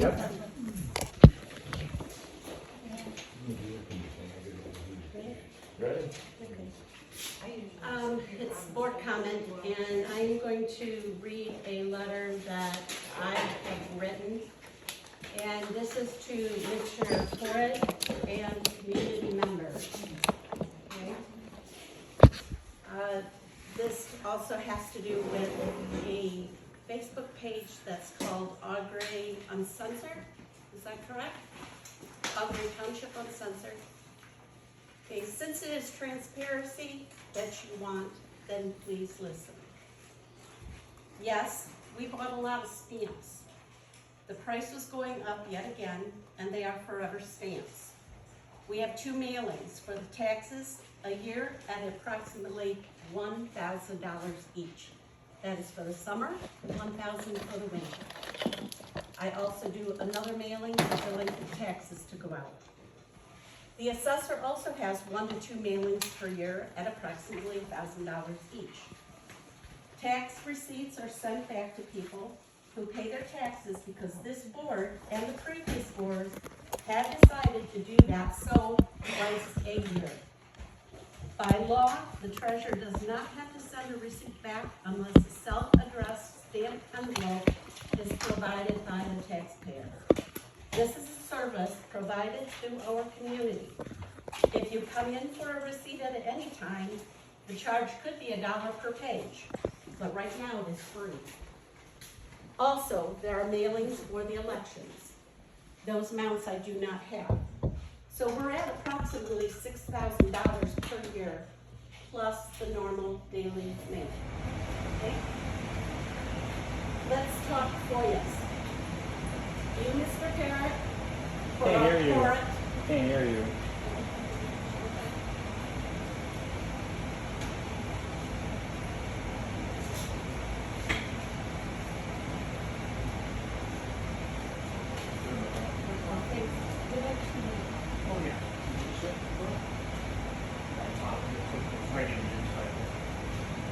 Yep. Ready? It's board comment, and I'm going to read a letter that I have written. And this is to Commissioner Porritt and community members. Okay? This also has to do with a Facebook page that's called Gres Uncensored. Is that correct? Gres Township Uncensored. Okay, since it is transparency that you want, then please listen. Yes, we bought a lot of stamps. The price was going up yet again, and they are forever stamps. We have 2 mailings for the taxes a year at approximately $1,000 each. That is for the summer, $1,000 for the winter. I also do another mailing for delinquent taxes to go out. The assessor also has 1 to 2 mailings per year at approximately $1,000 each. Tax receipts are sent back to people who pay their taxes because this board and the previous boards have decided to do that so twice a year. By law, the treasurer does not have to send a receipt back unless a self-addressed stamped envelope is provided by the taxpayer. This is a service provided to our community. If you come in for a receipt at any time, the charge could be $1 per page, but right now it is free. Also, there are mailings for the elections. Those amounts I do not have. So we're at approximately $6,000 per year, plus the normal daily mail. Okay? Let's talk FOIAs. You, Mr. Parrott? Can't hear you. Can't hear you.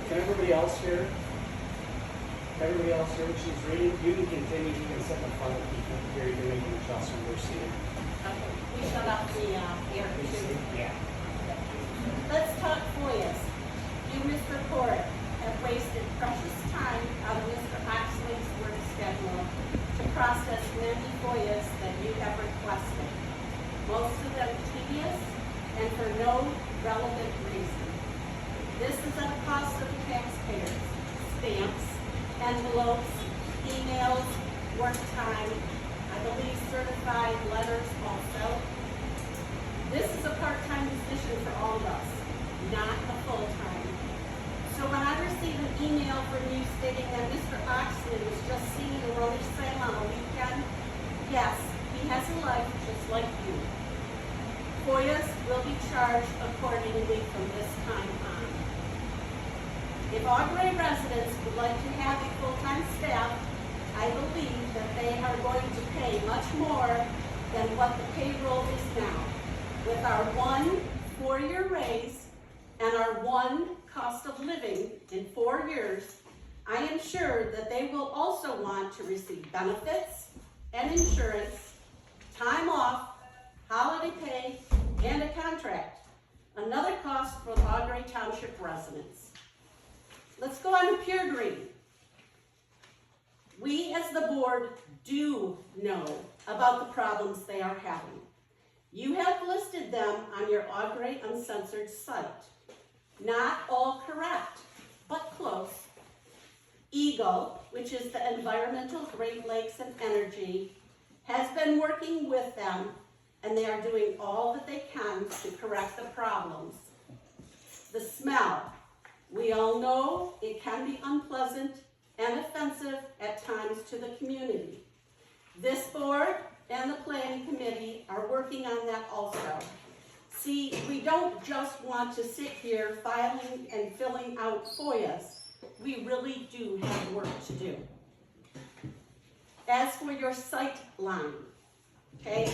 Can everybody else hear? Everybody else hear what she's reading? You can continue, you can sit in front of people here, you can make an adjustment, we're seeing. Okay, we shut off the air too. Yeah. Let's talk FOIAs. You, Mr. Porritt, have wasted precious time out of Mr. Oxley's work schedule to process many FOIAs that you have requested. Most of them tedious and for no relevant reason. This is at a cost of the taxpayers. Stamps, envelopes, emails, work time, I believe certified letters also. This is a part-time position for all of us, not a full-time. So when I receive an email from you stating that Mr. Oxley was just seeing a Romish sale on a weekend, yes, he has a life just like you. FOIAs will be charged accordingly from this time on. If Gres residents would like to have a full-time staff, I believe that they are going to pay much more than what the payroll is now. With our 1 4-year raise and our 1 cost of living in 4 years, I am sure that they will also want to receive benefits and insurance, time off, holiday pay, and a contract. Another cost for Gres Township residents. Let's go on to Pure Green. We as the board do know about the problems they are having. You have listed them on your Gres Uncensored site. Not all correct, but close. Eagle, which is the Environmental Great Lakes and Energy, has been working with them, and they are doing all that they can to correct the problems. The smell. We all know it can be unpleasant and offensive at times to the community. This board and the planning committee are working on that also. See, we don't just want to sit here filing and filling out FOIAs. We really do have work to do. As for your sight line, okay,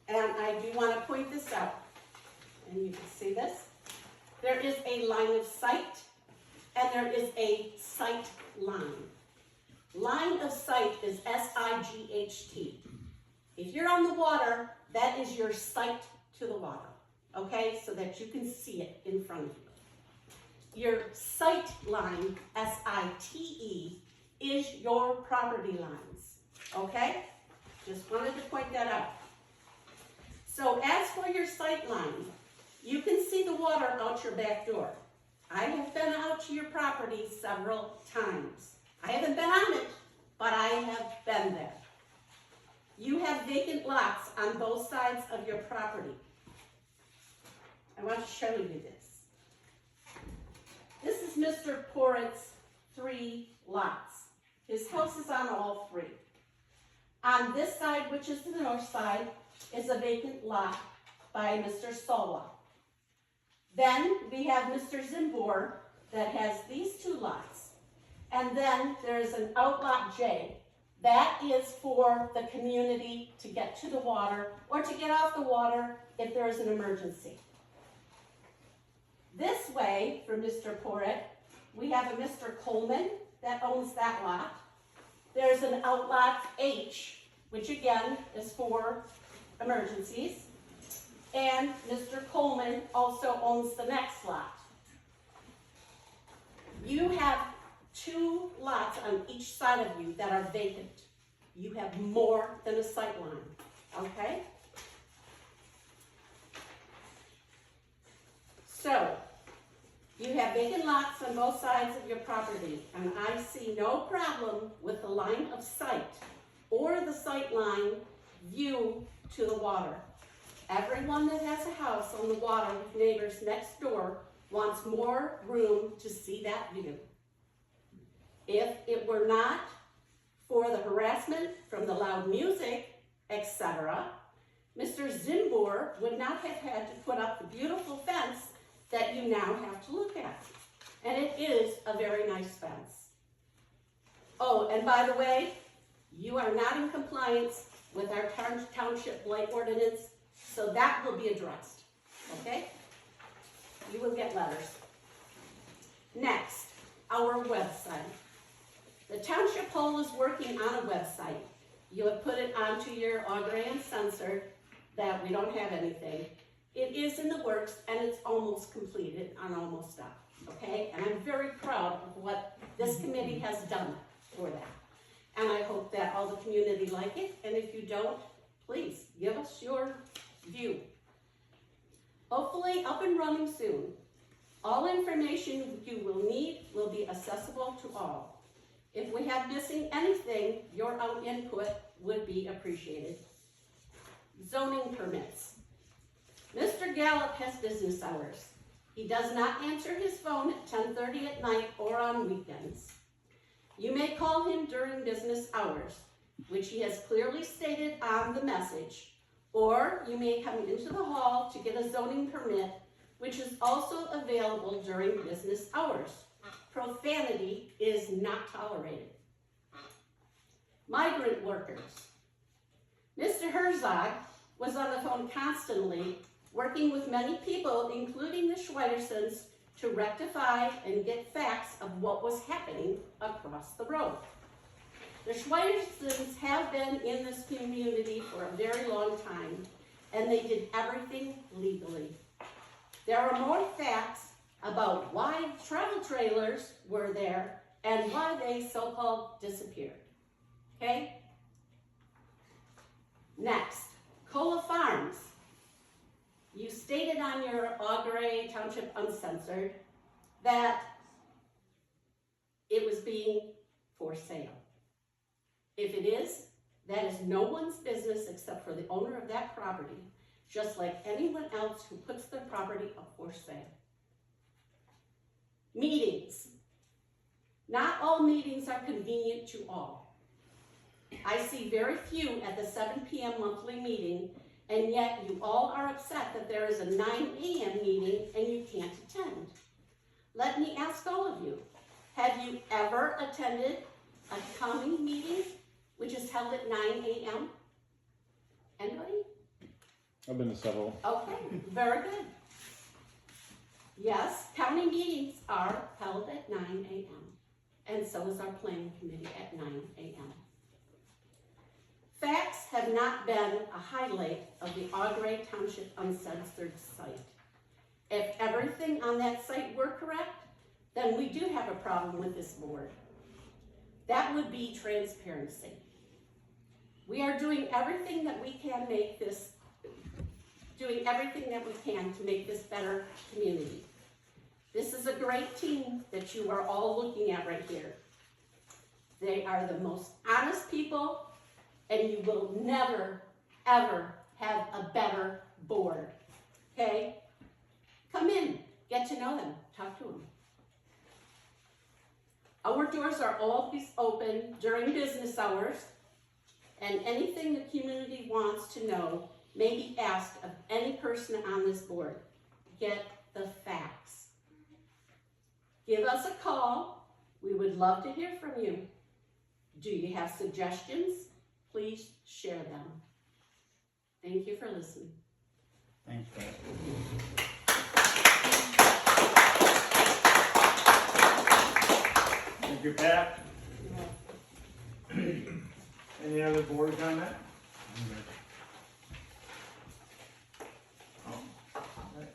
and I do want to point this out, and you can see this. There is a line of sight, and there is a sight line. Line of sight is SIGHT. S-I-G-H-T. If you're on the water, that is your sight to the water, okay? So that you can see it in front of you. Your sight line, S-I-T-E, is your property lines, okay? Just wanted to point that out. So as for your sight line, you can see the water out your back door. I have been out to your property several times. I haven't been on it, but I have been there. You have vacant lots on both sides of your property. I want to show you this. This is Mr. Porritt's 3 lots. His house is on all 3. On this side, which is the north side, is a vacant lot by Mr. Sola. Then we have Mr. Zimbor that has these 2 lots. And then there's an outlot J. That is for the community to get to the water or to get off the water if there is an emergency. This way, for Mr. Porritt, we have a Mr. Coleman that owns that lot. There's an outlot H, which again is for emergencies. And Mr. Coleman also owns the next lot. You have 2 lots on each side of you that are vacant. You have more than a sight line, okay? So, you have vacant lots on both sides of your property, and I see no problem with the line of sight or the sight line view to the water. Everyone that has a house on the water with neighbors next door wants more room to see that view. If it were not for the harassment from the loud music, etc., Mr. Zimbor would not have had to put up the beautiful fence that you now have to look at. And it is a very nice fence. Oh, and by the way, you are not in compliance with our township blight ordinance, so that will be addressed, okay? You will get letters. Next, our website. The Township Hall is working on a website. You have put it onto your Augury and censored that we don't have anything. It is in the works and it's almost completed on almost stuff, okay? And I'm very proud of what this committee has done for that. And I hope that all the community like it, and if you don't, please give us your view. Hopefully up and running soon. All information you will need will be accessible to all. If we have missing anything, your input would be appreciated. Zoning permits. Mr. Gallup has business hours. He does not answer his phone at 10:30 at night or on weekends. You may call him during business hours, which he has clearly stated on the message, or you may come into the hall to get a zoning permit, which is also available during business hours. Profanity is not tolerated. Migrant workers. Mr. Herzog was on the phone constantly, working with many people, including the Schweidersons, to rectify and get facts of what was happening across the road. The Schweidersons have been in this community for a very long time, and they did everything legally. There are more facts about why travel trailers were there and why they so-called disappeared. Okay? Next, Cola Farms. You stated on your Augury Township Uncensored that it was being for sale. If it is, that is no one's business except for the owner of that property, just like anyone else who puts their property up for sale. Meetings. Not all meetings are convenient to all. I see very few at the 7 p.m. monthly meeting, and yet you all are upset that there is a 9 a.m. meeting and you can't attend. Let me ask all of you, have you ever attended a county meeting which is held at 9 a.m.? Anybody? I've been to several. Okay, very good. Yes, county meetings are held at 9 a.m. and so is our planning committee at 9 a.m. have not been a highlight of the Gres Township uncensored site. If everything on that site were correct, then we do have a problem with this board. That would be transparency. We are doing everything that we can to make this better community. This is a great team that you are all looking at right here. They are the most honest people, and you will never, ever have a better board, okay? Come in, get to know them, talk to them. Our doors are always open during business hours, and anything the community wants to know may be asked of any person on this board. Get the facts. Give us a call. We would love to hear from you. Do you have suggestions? Please share them. Thank you for listening. Thanks, Pat. Thank you, Pat. Any other board comment? Oh, right.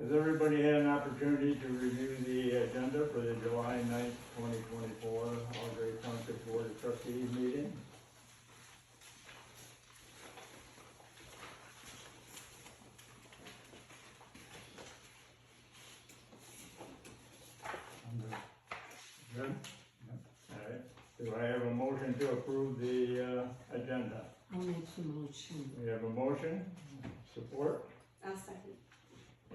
Has everybody had an opportunity to review the agenda for the July 9th, 2024 Gres Township Board of Trustees meeting? Good? All right. Do I have a motion to approve the agenda? I'll make the motion. We have a motion. Support? I'll second.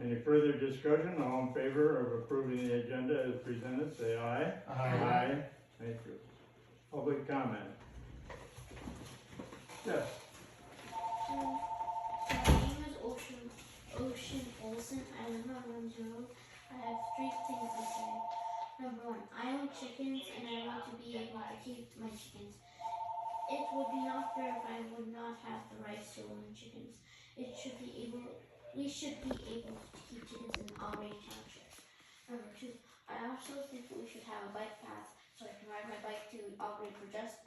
Any further discussion? All in favor of approving the agenda as presented, say aye. Aye. Thank you. Public comment? Yes. My name is Ocean Olsen. I live on Rose Road. I have 3 things to say. Number 1, I own chickens and I want to be able to keep my chickens. It would be not fair if I would not have the rights to own chickens. We should be able to keep chickens in Gres Township. Number 2, I also think that we should have a bike path so I can ride my bike to Gres for just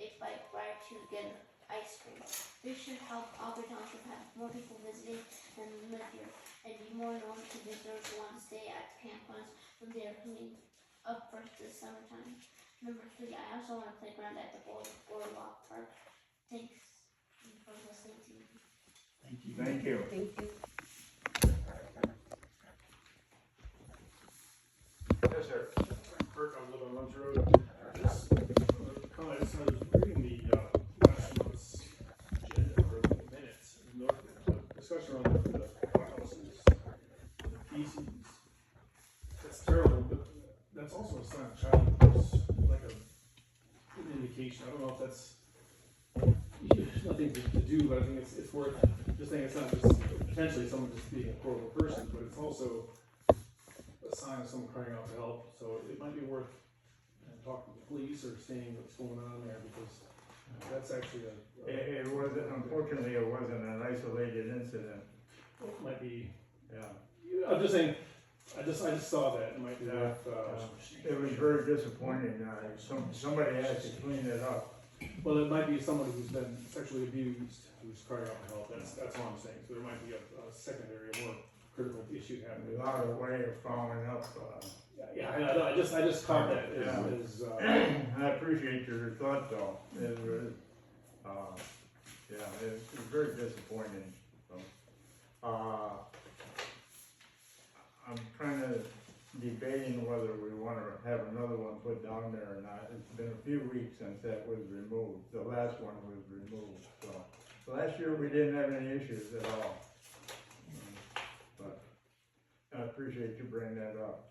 a bike ride to get ice cream. This should help Gres Township have more people visiting than live here, and be more known to visitors who want to stay at campgrounds when they are cleaning up for the summertime. Number 3, I also want a playground at the Boardwalk Park. Thanks for listening to me. Thank you. Thank you. Thank you. Yes, sir. Kirk, I live on Lunch Road. Just, kind of, I was reading the last month's agenda or minutes, and the discussion on the houses, the feces. That's terrible, but that's also a sign of child abuse, like an indication. I don't know if that's there's nothing to do, but I think it's worth just saying it's not just potentially someone just being a horrible person, but it's also a sign of someone crying out for help. So it might be worth talking to the police or seeing what's going on there, because that's actually It wasn't, unfortunately, it wasn't an isolated incident. it might be. Yeah. I'm just saying. I just saw that. It might be worth. It was very disappointing. Somebody had to clean it up. Well, it might be someone who's been sexually abused who's crying out for help. That's all I'm saying. So there might be a secondary, more critical issue happening. A lot of way of following up. Yeah, I just caught that as I appreciate your thought, though. It was, it was very disappointing. So, I'm kind of debating whether we want to have another one put down there or not. It's been a few weeks since that was removed. The last one was removed. So last year we didn't have any issues at all. But I appreciate you bringing that up.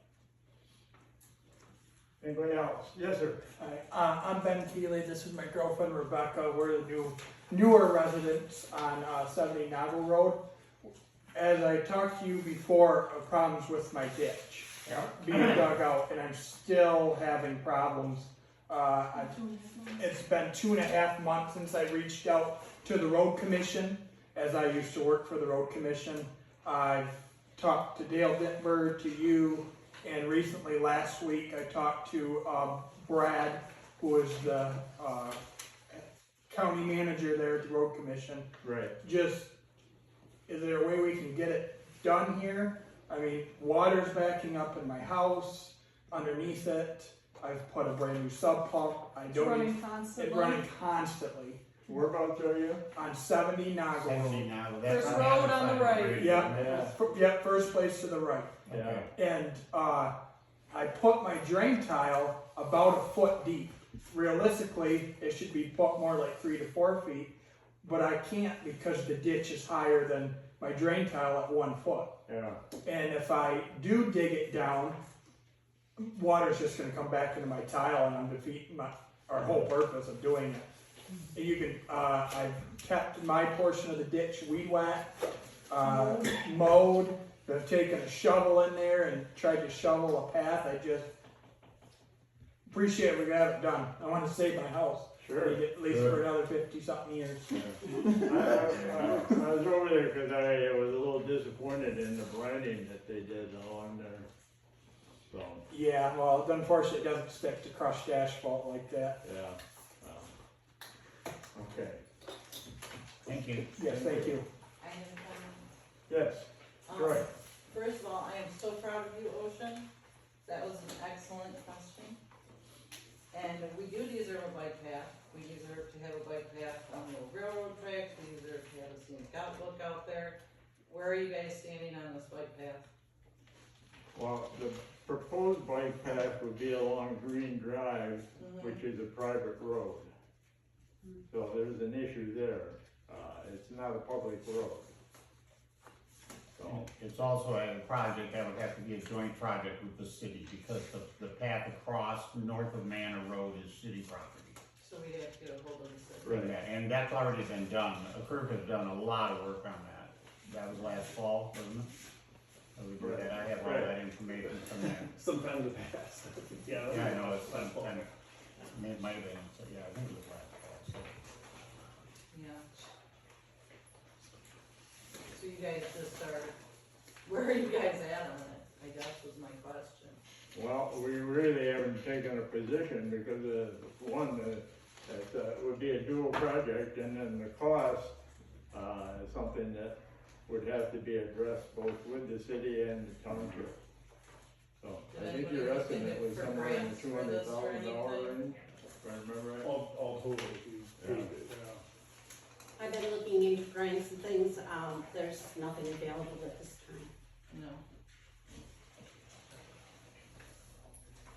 Anybody else? Yes, sir. Hi, I'm Ben Keeley. This is my girlfriend Rebecca. We're the newer residents on 70 Novel Road. As I talked to you before, problems with my ditch being dug out, and I'm still having problems. It's been 2.5 months since I reached out to the road commission, as I used to work for the road commission. I've talked to Dale Dittberg, to you, And recently, last week, I talked to Brad, who is the county manager there at the road commission. Right. Just, is there a way we can get it done here? I mean, water's backing up in my house, underneath it. I've put a brand new sub pump. It's running constantly. It's running constantly. Whereabouts are you? On 70 Nago. 70 now, that's First on the road other on the side of right. bridge, Yeah. isn't it? Yeah, first place to the right. Yeah. And I put my drain tile about a foot deep. Realistically, it should be put more like 3 to 4 feet, but I can't because the ditch is higher than my drain tile at 1 foot. Yeah. And if I do dig it down, water's just gonna come back into my tile and I'm defeating our whole purpose of doing it. And you can, I've kept my portion of the ditch weed whacked, mowed, I've taken a shovel in there and tried to shovel a path. I just appreciate we got it done. I wanna save my house. Sure. At least for another 50-something years. I was over there because I was a little disappointed in the branding that they did along there. So, Yeah, well, unfortunately, it doesn't stick to crushed asphalt like that. yeah. Okay. Thank you. Yes, thank you. I have a comment. Yes, Troy. First of all, I am so proud of you, Ocean. That was an excellent question. And we do deserve a bike path. We deserve to have a bike path on the railroad tracks. We deserve to have a scenic outlook out there. Where are you guys standing on this bike path? Well, the proposed bike path would be along Green Drive, which is a private road. So there's an issue there. It's not a public road. So, It's also a project that would have to be a joint project with the city, because the path across north of Manor Road is city property. So we have to get a hold of the city. Right. Yeah, and that's already been done. Kirk has done a lot of work on that. That was last fall, wasn't it? So we did that. I have all that information from that. Sometime in the past. Yeah. Yeah, I know, it's kind of, it might have been, so yeah, I think it was last fall, so. Yeah. So you guys just are, where are you guys at on it? I guess was my question. well, we really haven't taken a position because one, that would be a dual project, and then the cost is something that would have to be addressed both with the city and the township. So I think your estimate was somewhere in the $200,000 range, if I remember right. All total, if you paid it, yeah. I've been looking into grants and things, there's nothing available at this time. No.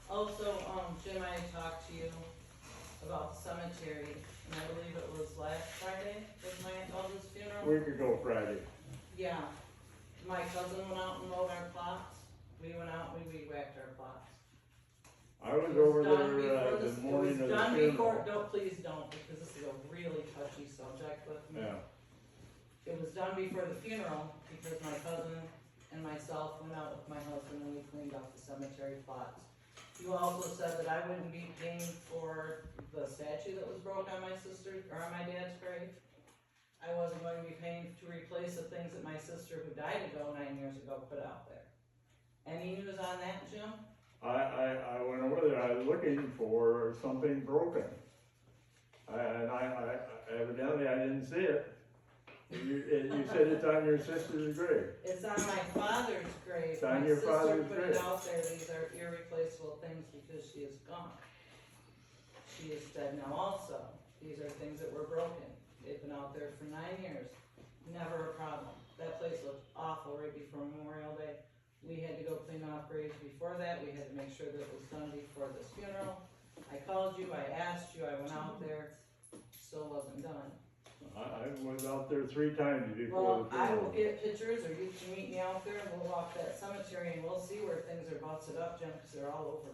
Also, Jim, I talked to you about the cemetery, and I believe it was last Friday, was my eldest funeral. Week ago Friday. Yeah, my cousin went out and mowed our plots, we went out and we weed whacked our plots. I was It was over done there before the it morning was of the done funeral. before, please don't, because this is a really touchy subject with me. Yeah, It was done before the funeral, because my cousin and myself went out with my husband and we cleaned up the cemetery plots. You also said that I wouldn't be paying for the statue that was broke on my sister, or on my dad's grave. I wasn't going to be paying to replace the things that my sister, who died 9 years ago, put out there. Any news on that, Jim? I went over there, I was looking for something broken. And I evidently I didn't see it. You said it's on your sister's grave. It's on my father's grave. It's on My your sister father's put grave. it out there, these are irreplaceable things because she is gone. She is dead now also. These are things that were broken. They've been out there for 9 years. Never a problem. That place looked awful right before Memorial Day. We had to go clean off graves before that. We had to make sure that it was done before this funeral. I called you, I asked you, I went out there, still wasn't done. I was out there 3 times before Well, the I will funeral. get pictures, or you can meet me out there, and we'll walk that cemetery, and we'll see where things are busted up, Jim, because they're all over.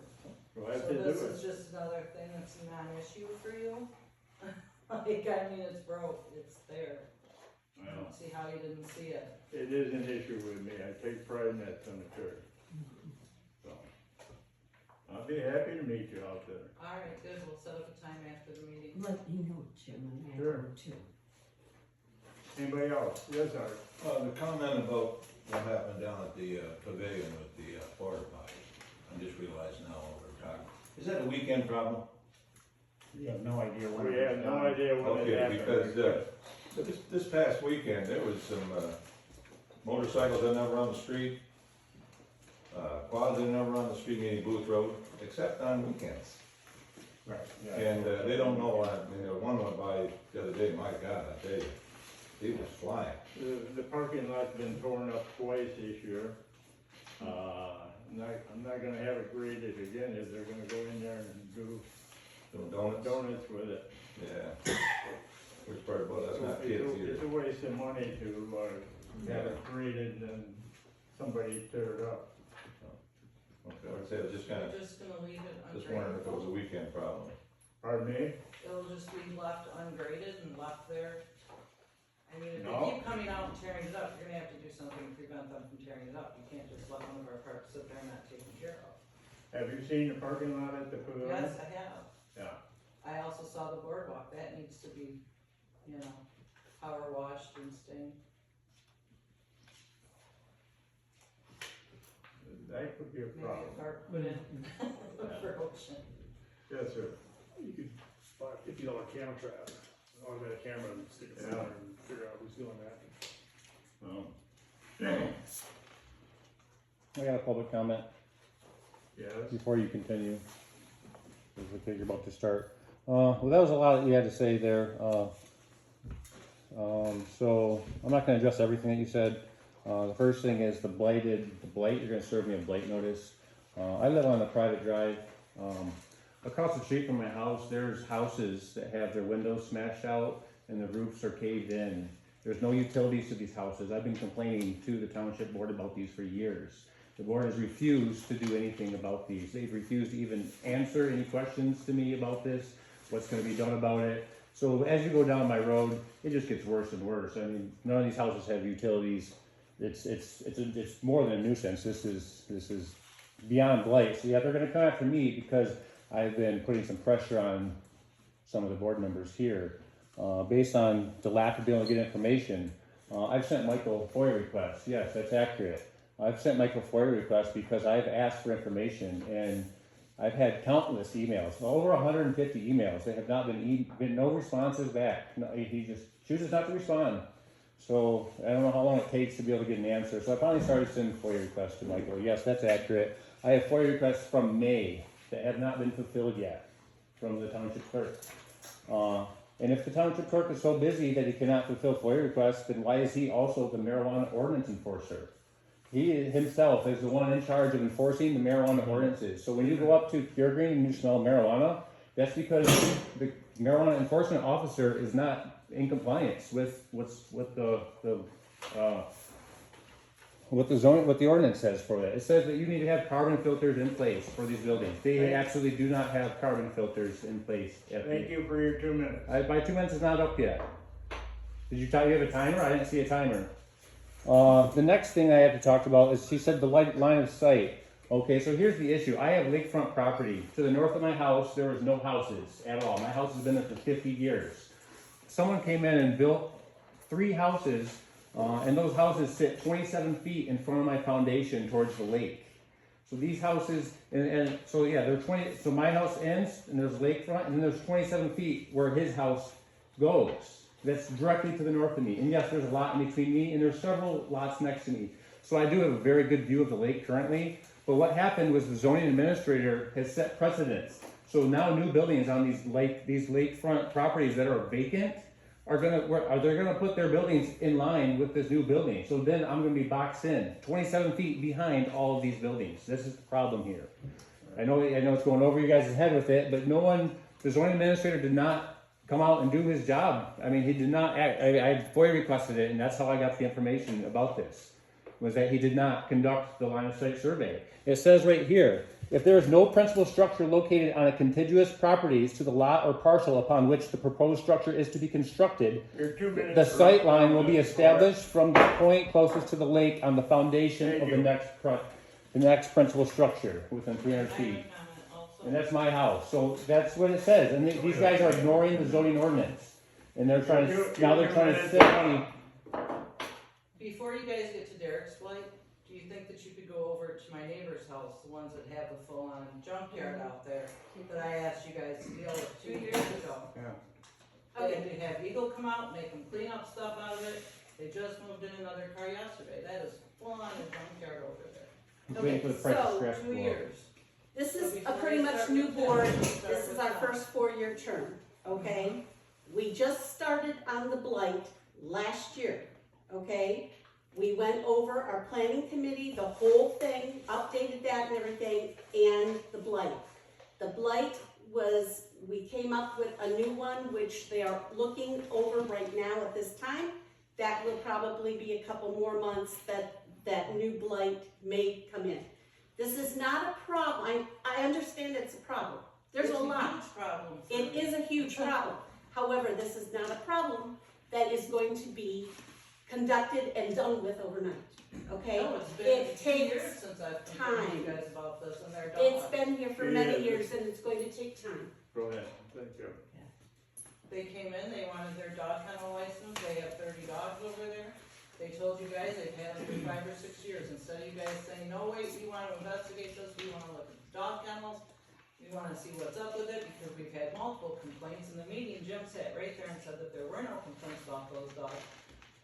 Glad So to do this it. is just another thing that's a non-issue for you? Like, I mean, it's broke, it's there. I Well, don't see how you didn't see it. it is an issue with me, I take pride in that cemetery. So, I'll be happy to meet you out there. All right, good, we'll set up a time after the meeting. Let you know, Jim, and I Sure. will too. Anybody else? Yes, Art? The comment about what happened down at the pavilion with the porta potty. I just realized now what we're talking. Is that a weekend problem? You have no idea when. We have no idea when it Okay, happened. because, this past weekend, there was some, motorcycles that never on the street. Quads that never on the street, any Booth Road, except on weekends. Right, yeah. And, they don't know, one went by the other day, my God, I tell you, he was flying. The parking lot's been torn up twice this year. I'm not gonna have it graded again, if they're gonna go in there and do Some donuts. donuts with it. Yeah. Which part, well, that's not kids It's either. a waste of money to, have it graded and somebody tear it up. Okay, like I said, just kinda, We're just gonna leave it just wondering if it was a ungraded. weekend problem. Pardon me? It'll just be left ungraded and left there. I mean, if they No. keep coming out and tearing it up, you're gonna have to do something to prevent them from tearing it up. You can't just let one of our parks sit there and not taken care of. Have you seen the parking lot at the pavilion? Yes, I have. Yeah. I also saw the boardwalk. That needs to be, power washed and stained. That could be a Maybe problem. a park put in for ocean. Yes, sir. You could buy a $50 camera trap, automatic camera, and stick it somewhere and figure out who's doing that. I got a public comment Yes. before you continue. Because I think you're about to start. Well, that was a lot that you had to say there. So I'm not going to address everything that you said. The first thing is the blight. You're going to serve me a blight notice. I live on a private drive. Across the street from my house, there's houses that have their windows smashed out and the roofs are caved in. There's no utilities to these houses. I've been complaining to the township board about these for years. The board has refused to do anything about these. They've refused to even answer any questions to me about this, what's going to be done about it. So as you go down my road, it just gets worse and worse. I mean, none of these houses have utilities. It's more than a nuisance. This is beyond blight. So yeah, they're going to come after me because I've been putting some pressure on some of the board members here. Based on the lack of being able to get information, I've sent Michael FOIA requests. Yes, that's accurate. I've sent Michael FOIA requests because I've asked for information and I've had countless emails, over 150 emails. There have not been no responses back. No, he just chooses not to respond. So I don't know how long it takes to be able to get an answer. So I finally started sending FOIA requests to Michael. Yes, that's accurate. I have FOIA requests from May that have not been fulfilled yet from the township clerk. And if the township clerk is so busy that he cannot fulfill FOIA requests, then why is he also the marijuana ordinance enforcer? He himself is the one in charge of enforcing the marijuana ordinances. So when you go up to Pure Green and you smell marijuana, that's because the marijuana enforcement officer is not in compliance with what the ordinance says for that. It says that you need to have carbon filters in place for these buildings. They absolutely do not have carbon filters in place. Thank you for your 2 minutes. My 2 minutes is not up yet. Did you have a timer? I didn't see a timer. The next thing I have to talk about is she said the line of sight. Okay, so here's the issue. I have lakefront property. To the north of my house, there was no houses at all. My house has been there for 50 years. Someone came in and built 3 houses, and those houses sit 27 feet in front of my foundation towards the lake. So these houses, and so yeah, they're 20, so my house ends, and there's lakefront, and then there's 27 feet where his house goes. That's directly to the north of me. And yes, there's a lot in between me, and there's several lots next to me. So I do have a very good view of the lake currently. But what happened was the zoning administrator has set precedents. So now new buildings on these lakefront properties that are vacant they're gonna put their buildings in line with this new building. So then I'm gonna be boxed in 27 feet behind all of these buildings. This is the problem here. I know it's going over you guys' head with it, but the zoning administrator did not come out and do his job. I mean, he did not act. I FOIA requested it, and that's how I got the information about this, was that he did not conduct the line of sight survey. It says right here, if there is no principal structure located on a contiguous properties to the lot or parcel upon which the proposed structure is to be constructed, Your 2 minutes. the sight line will be established from the point closest to the lake on the foundation of the next principal structure within 300 I have a feet. comment also. And that's my house. So that's what it says. And these guys are ignoring the zoning ordinance. And they're trying to sit on me. Before you guys get to Derek's blight, do you think that you could go go over to my neighbor's house, the ones that have the full-on junkyard out there, that I asked you guys to deal with 2 years ago. Yeah. They had to have Eagle come out, make them clean up stuff out of it. They just moved in another car yesterday. That is full-on a junkyard over there. I'm waiting for the price of so scratch 2 to go up. years. This So is a before pretty they much start new with board, them, start this is with our them. first 4-year term, okay? We just started on the blight last year, okay? We went over our planning committee, the whole thing, updated that and everything, and the blight. The blight was, we came up with a new one, which they are looking over right now at this time. That will probably be a couple more months that new blight may come in. This is not a problem, I understand it's a problem. There's a lot. It's a huge problem. for It me. is a huge problem. However, this is not a problem that is going to be conducted and done with overnight, okay? No, it's been It 2 years takes since I've complained to you time. guys about this and they're It's done. been here for many years and it's going to take time. Go ahead, thank you. They came in, they wanted their dog kennel license, they have 30 dogs over there. They told you guys they've had them for 5 or 6 years, instead of you guys saying, no, wait, we wanna investigate this, we wanna look at the dog kennels, we wanna see what's up with it, because we've had multiple complaints in the meeting. Jim sat right there and said that there were no complaints about those dogs,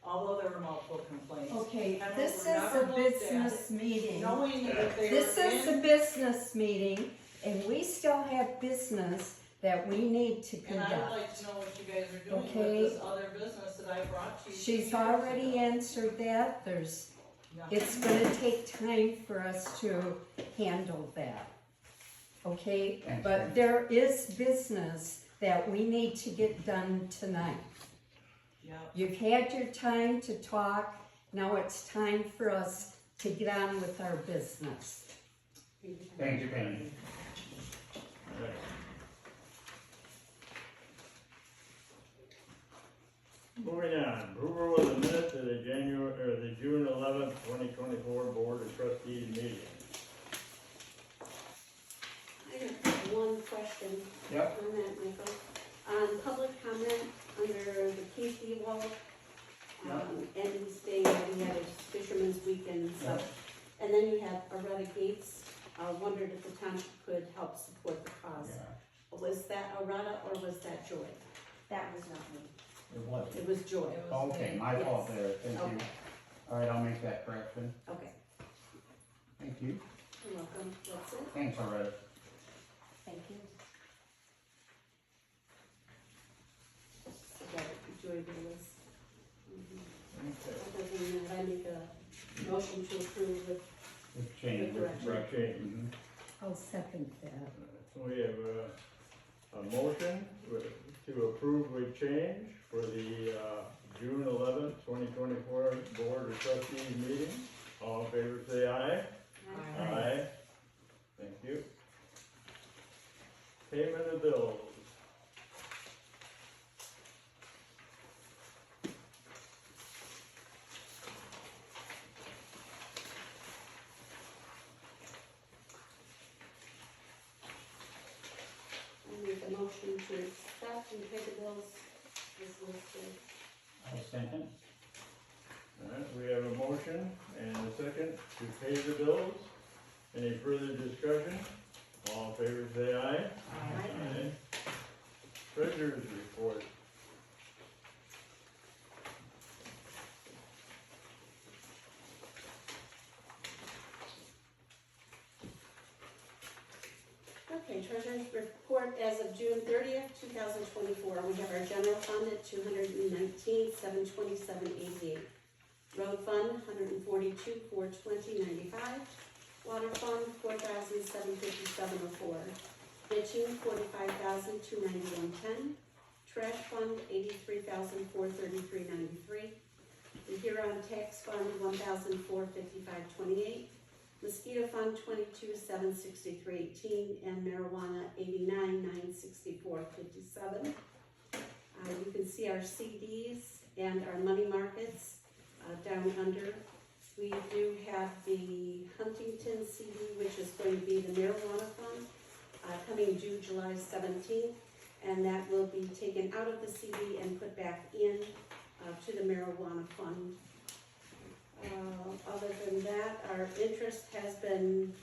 although there were multiple complaints. Okay, Kennels this were is never a looked at, business meeting. knowing that they This were is a in, business meeting, and we still have business that we need to and I would like conduct. to know what you guys are doing Okay. with this other business that I brought to you. 2 She's years already ago. answered that, Yeah. it's gonna take time for us to handle that. Okay, Thanks, but Frank. there is business that we need to get done tonight. Yeah. You've had your time to talk, now it's time for us to get on with our business. Thank you, Penny. All right. Moving on, approval of the minutes of the June 11th, 2024 Board of Trustees meeting. I have one question Yep. on that, Michael. On public comment under the Casey wall, and he's saying that he had a fisherman's weekend and stuff. And then you have Aretta Gates, wondered if the township could help support the cause. Was that Aretta or was that Joy? That was not me. It was. It was Joy. It was Okay, me. my Yes. fault there, thank you. Okay. All right, I'll make that correction. Okay, Thank you. you're welcome, that's it. Thanks, Loretta. Thank you. So that Joy Willis. Okay. Other than that, I make a motion to approve with, With change, With correction. right, change, mhm. I'll second that. So we have a motion to approve with change for the June 11th, 2024 Board of Trustees meeting. All in favor, say aye. Aye. Thank you. Payment of bills. I make a motion to accept and pay the bills as listed. Second. All right, we have a motion and a second to pay the bills. Any further discussion? All in favor, say aye. Aye. Treasurer's report. Okay, treasurer's report as of June 30th, 2024. We have our general fund at $219,727.88. Road fund, $142,420.95. Water fund, $4,757.04. Ditching, $45,291.10. Trash fund, $83,433.93. The Huron tax fund, $1,455.28. Mosquito fund, $22,763.18, and marijuana, $89,964.57. You can see our CDs and our money markets down under. We do have the Huntington CD, which is going to be the marijuana fund, coming due July 17th, and that will be taken out of the CD and put back in to the marijuana fund. Other than that, our interest has been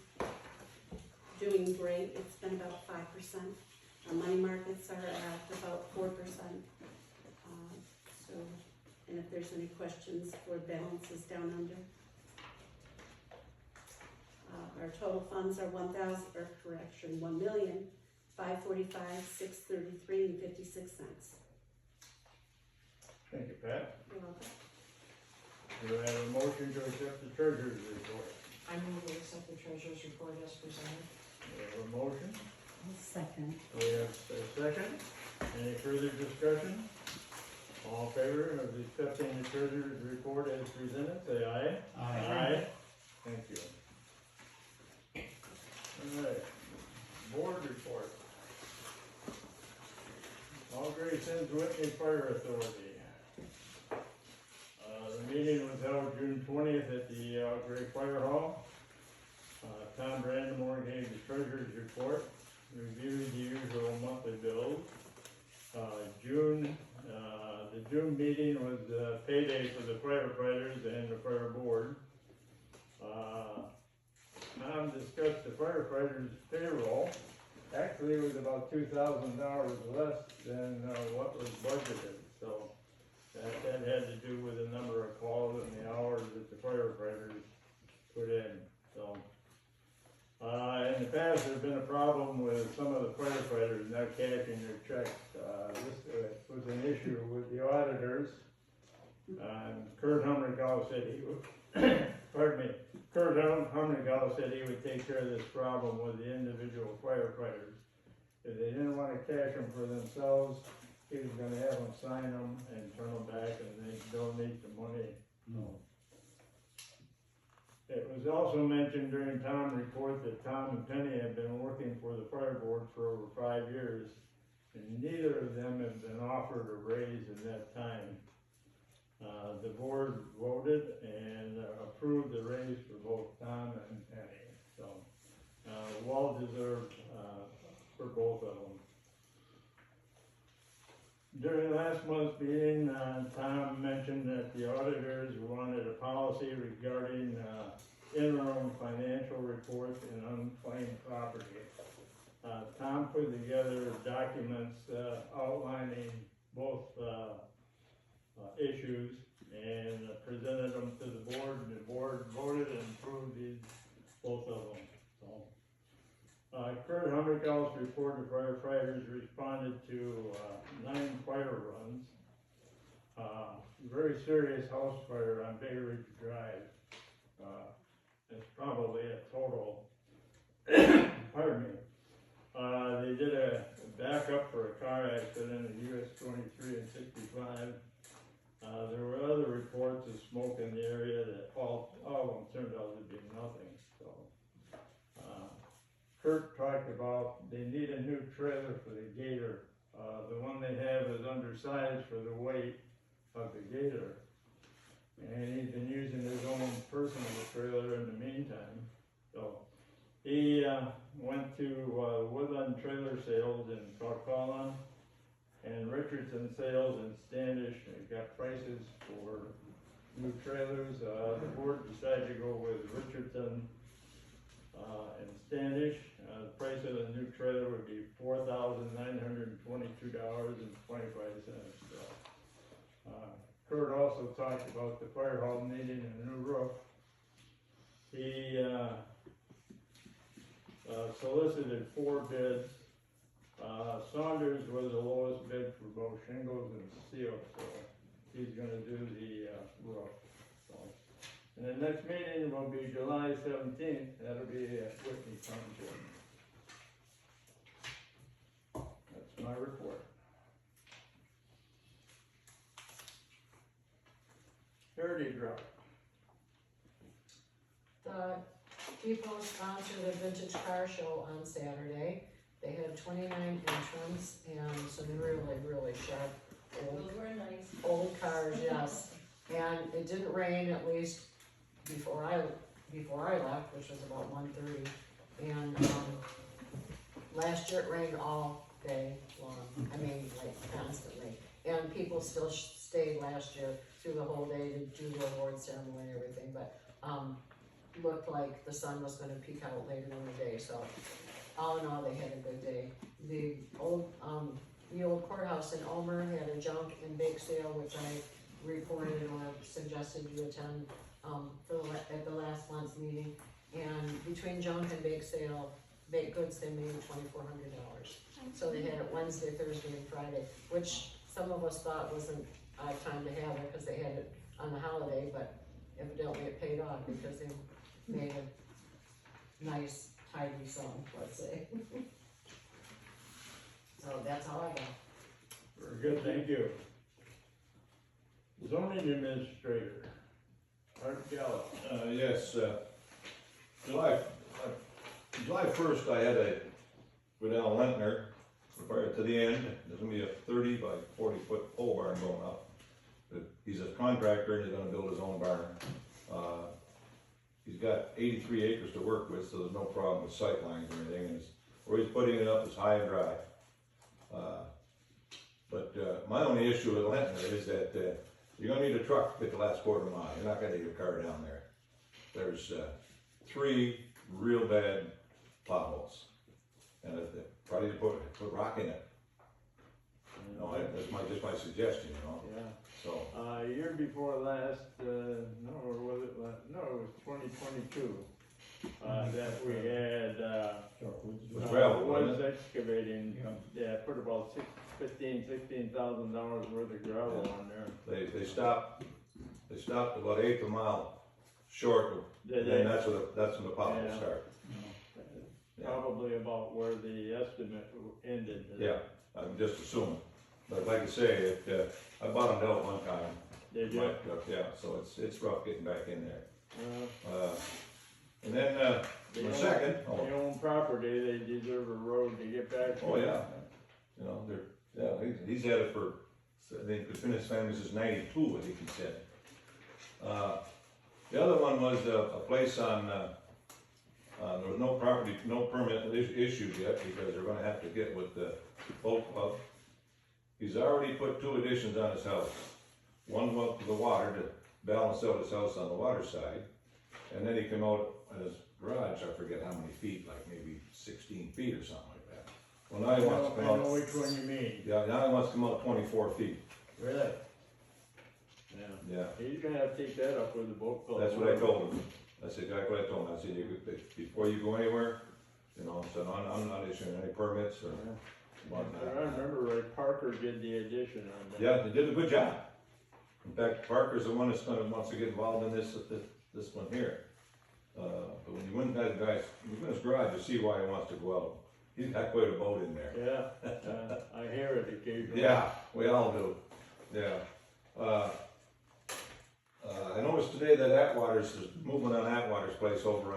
doing great. It's been about 5%. Our money markets are at about 4%. So, and if there's any questions for balances down under. Our total funds are 1,545,633.56. Thank you, Pat. You're welcome. Do I have a motion to accept the treasurer's report? I move to accept the treasurer's report as presented. We have a motion, Second. we have a second. Any further discussion? All in favor of accepting the treasurer's report as presented, say aye. Aye. Thank you. All right, board report. All Gres Whitney Fire Authority. The meeting was held June 20th at the Gray Fire Hall. Tom Brandemore gave the treasurer's report, reviewed the usual monthly bills. The June meeting was payday for the firefighters and the fire board. Tom discussed the firefighters' payroll. Actually, it was about $2,000 less than what was budgeted, so that had to do with the number of calls and the hours that the firefighters put in, so. In the past, there's been a problem with some of the firefighters not cashing their checks. This was an issue with the auditors. Kurt Humrigal said he would, pardon me, Kurt Humrigal said he would take care of this problem with the individual firefighters. If they didn't want to cash them for themselves, he was gonna have them sign them and turn them back and they donate the money. It was also mentioned during Tom's report that Tom and Penny have been working for the fire board for over 5 years, and neither of them have been offered a raise in that time. The board voted and approved the raise for both Tom and Penny, so well deserved for both of them. During last month's meeting, Tom mentioned that the auditors wanted a policy regarding interim financial reports and unclaimed property. Tom put together documents outlining both issues and presented them to the board, and the board voted and approved both of them. So, Kurt Humrigal's report of firefighters responded to 9 fire runs. Very serious house fire on Bay Ridge Drive. It's probably a total, pardon me. They did a backup for a car accident at US 23 and 65. There were other reports of smoke in the area that all of them turned out to be nothing. So, Kurt talked about they need a new trailer for the Gator. The one they have is undersized for the weight of the Gator. And he's been using his own personal trailer in the meantime. So he went to Woodland Trailer Sales in Kaukauna and Richardson Sales in Standish and got prices for new trailers. The board decided to go with Richardson and Standish. The price of the new trailer would be $4,922.25. Kurt also talked about the fire hall needing a new roof. He solicited 4 bids. Saunders was the lowest bid for both shingles and steel, so he's going to do the roof. So, and the next meeting will be July 17th. That'll be at Whitney Township. That's my report. Heritage Rock. The depot sponsored a vintage car show on Saturday. They had 29 entrants and some really sharp old cars, yes. And it didn't rain, at least before I left, which was about 1:30. And last year it rained all day long. I mean, like constantly. And people still stayed last year through the whole day to do the award ceremony and everything, but, looked like the sun was gonna peek out later in the day, so all in all, they had a good day. The old courthouse in Ulmer had a junk and bake sale, which I reported or suggested you attend, at the last month's meeting. And between junk and bake sale, baked goods, they made $2,400. So they had it Wednesday, Thursday, and Friday, which some of us thought wasn't a time to have it, because they had it on the holiday, but evidently it paid off, because they made a nice, tidy sum, let's say. So that's all I got. Very good, thank you. Zoning administrator, Art Gallup. Yes, July 1st, I had to go down Lentner, prior to the end, there's gonna be a 30 by 40 foot pole barn going up. But he's a contractor and he's gonna build his own barn. He's got 83 acres to work with, so there's no problem with sight lines or anything, and where he's putting it up is high and dry. But my only issue with Lentner is that you're gonna need a truck to get the last quarter mile, you're not gonna need a car down there. There's 3 real bad potholes, and probably put rock in it. No, that's just my suggestion, you know. Yeah. So Year before last, no, or was it last, no, it was 2022, that we had, with gravel, wasn't was it? excavating, yeah, put about $16,000 worth of gravel on there. They stopped about 1/8 a mile short, Did and then they? that's when the potholes Yeah. start. Yeah. Probably about where the estimate ended. Yeah, I'm just assuming, but like I say, I bottomed out one time. Did you? Yeah, so it's rough getting back in there. Uh, And then, They the own- second, They own property, they deserve a road to get back to. oh yeah, you know, he's had it for, I think, the Finnish family since '92, I think he said. The other one was a place on, there was no property, no permit issued yet, because they're gonna have to get with the boat club. He's already put 2 additions on his house. One went to the water to balance out his house on the water side, and then he came out in his garage, I forget how many feet, like maybe 16 feet or something like that. Well, now he wants to I come know out, which one you mean. yeah, now he wants to come out 24 feet, Really? Yeah. yeah. He's gonna have to take that up with the boat club. That's what I told him. That's exactly what I told him. I said, before you go anywhere, you know, I said, I'm not issuing any permits or I whatnot. remember Ray Parker did the addition on that. Yeah, they did a good job. In fact, Parker's the one that's wants to get involved in this one here. But when you went in that guy's, you went in his garage, you see why he wants to go out. He's got quite a boat in there. Yeah, I hear it occasionally. Yeah, we all do, yeah. I noticed today that Atwater's is moving on Atwater's place over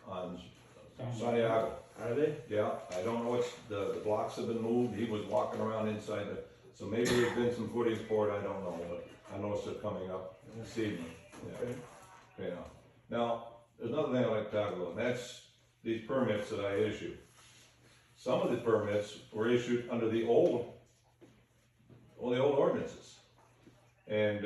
on Santiago. Are they? Yeah, I don't know what's, the blocks have been moved, he was walking around inside so maybe there's been some footings for it, I don't know, but I noticed it coming up this evening, yeah. Okay. Yeah. Now, there's another thing I'd like to talk about, and that's these permits that I issued. Some of the permits were issued under the old ordinances. And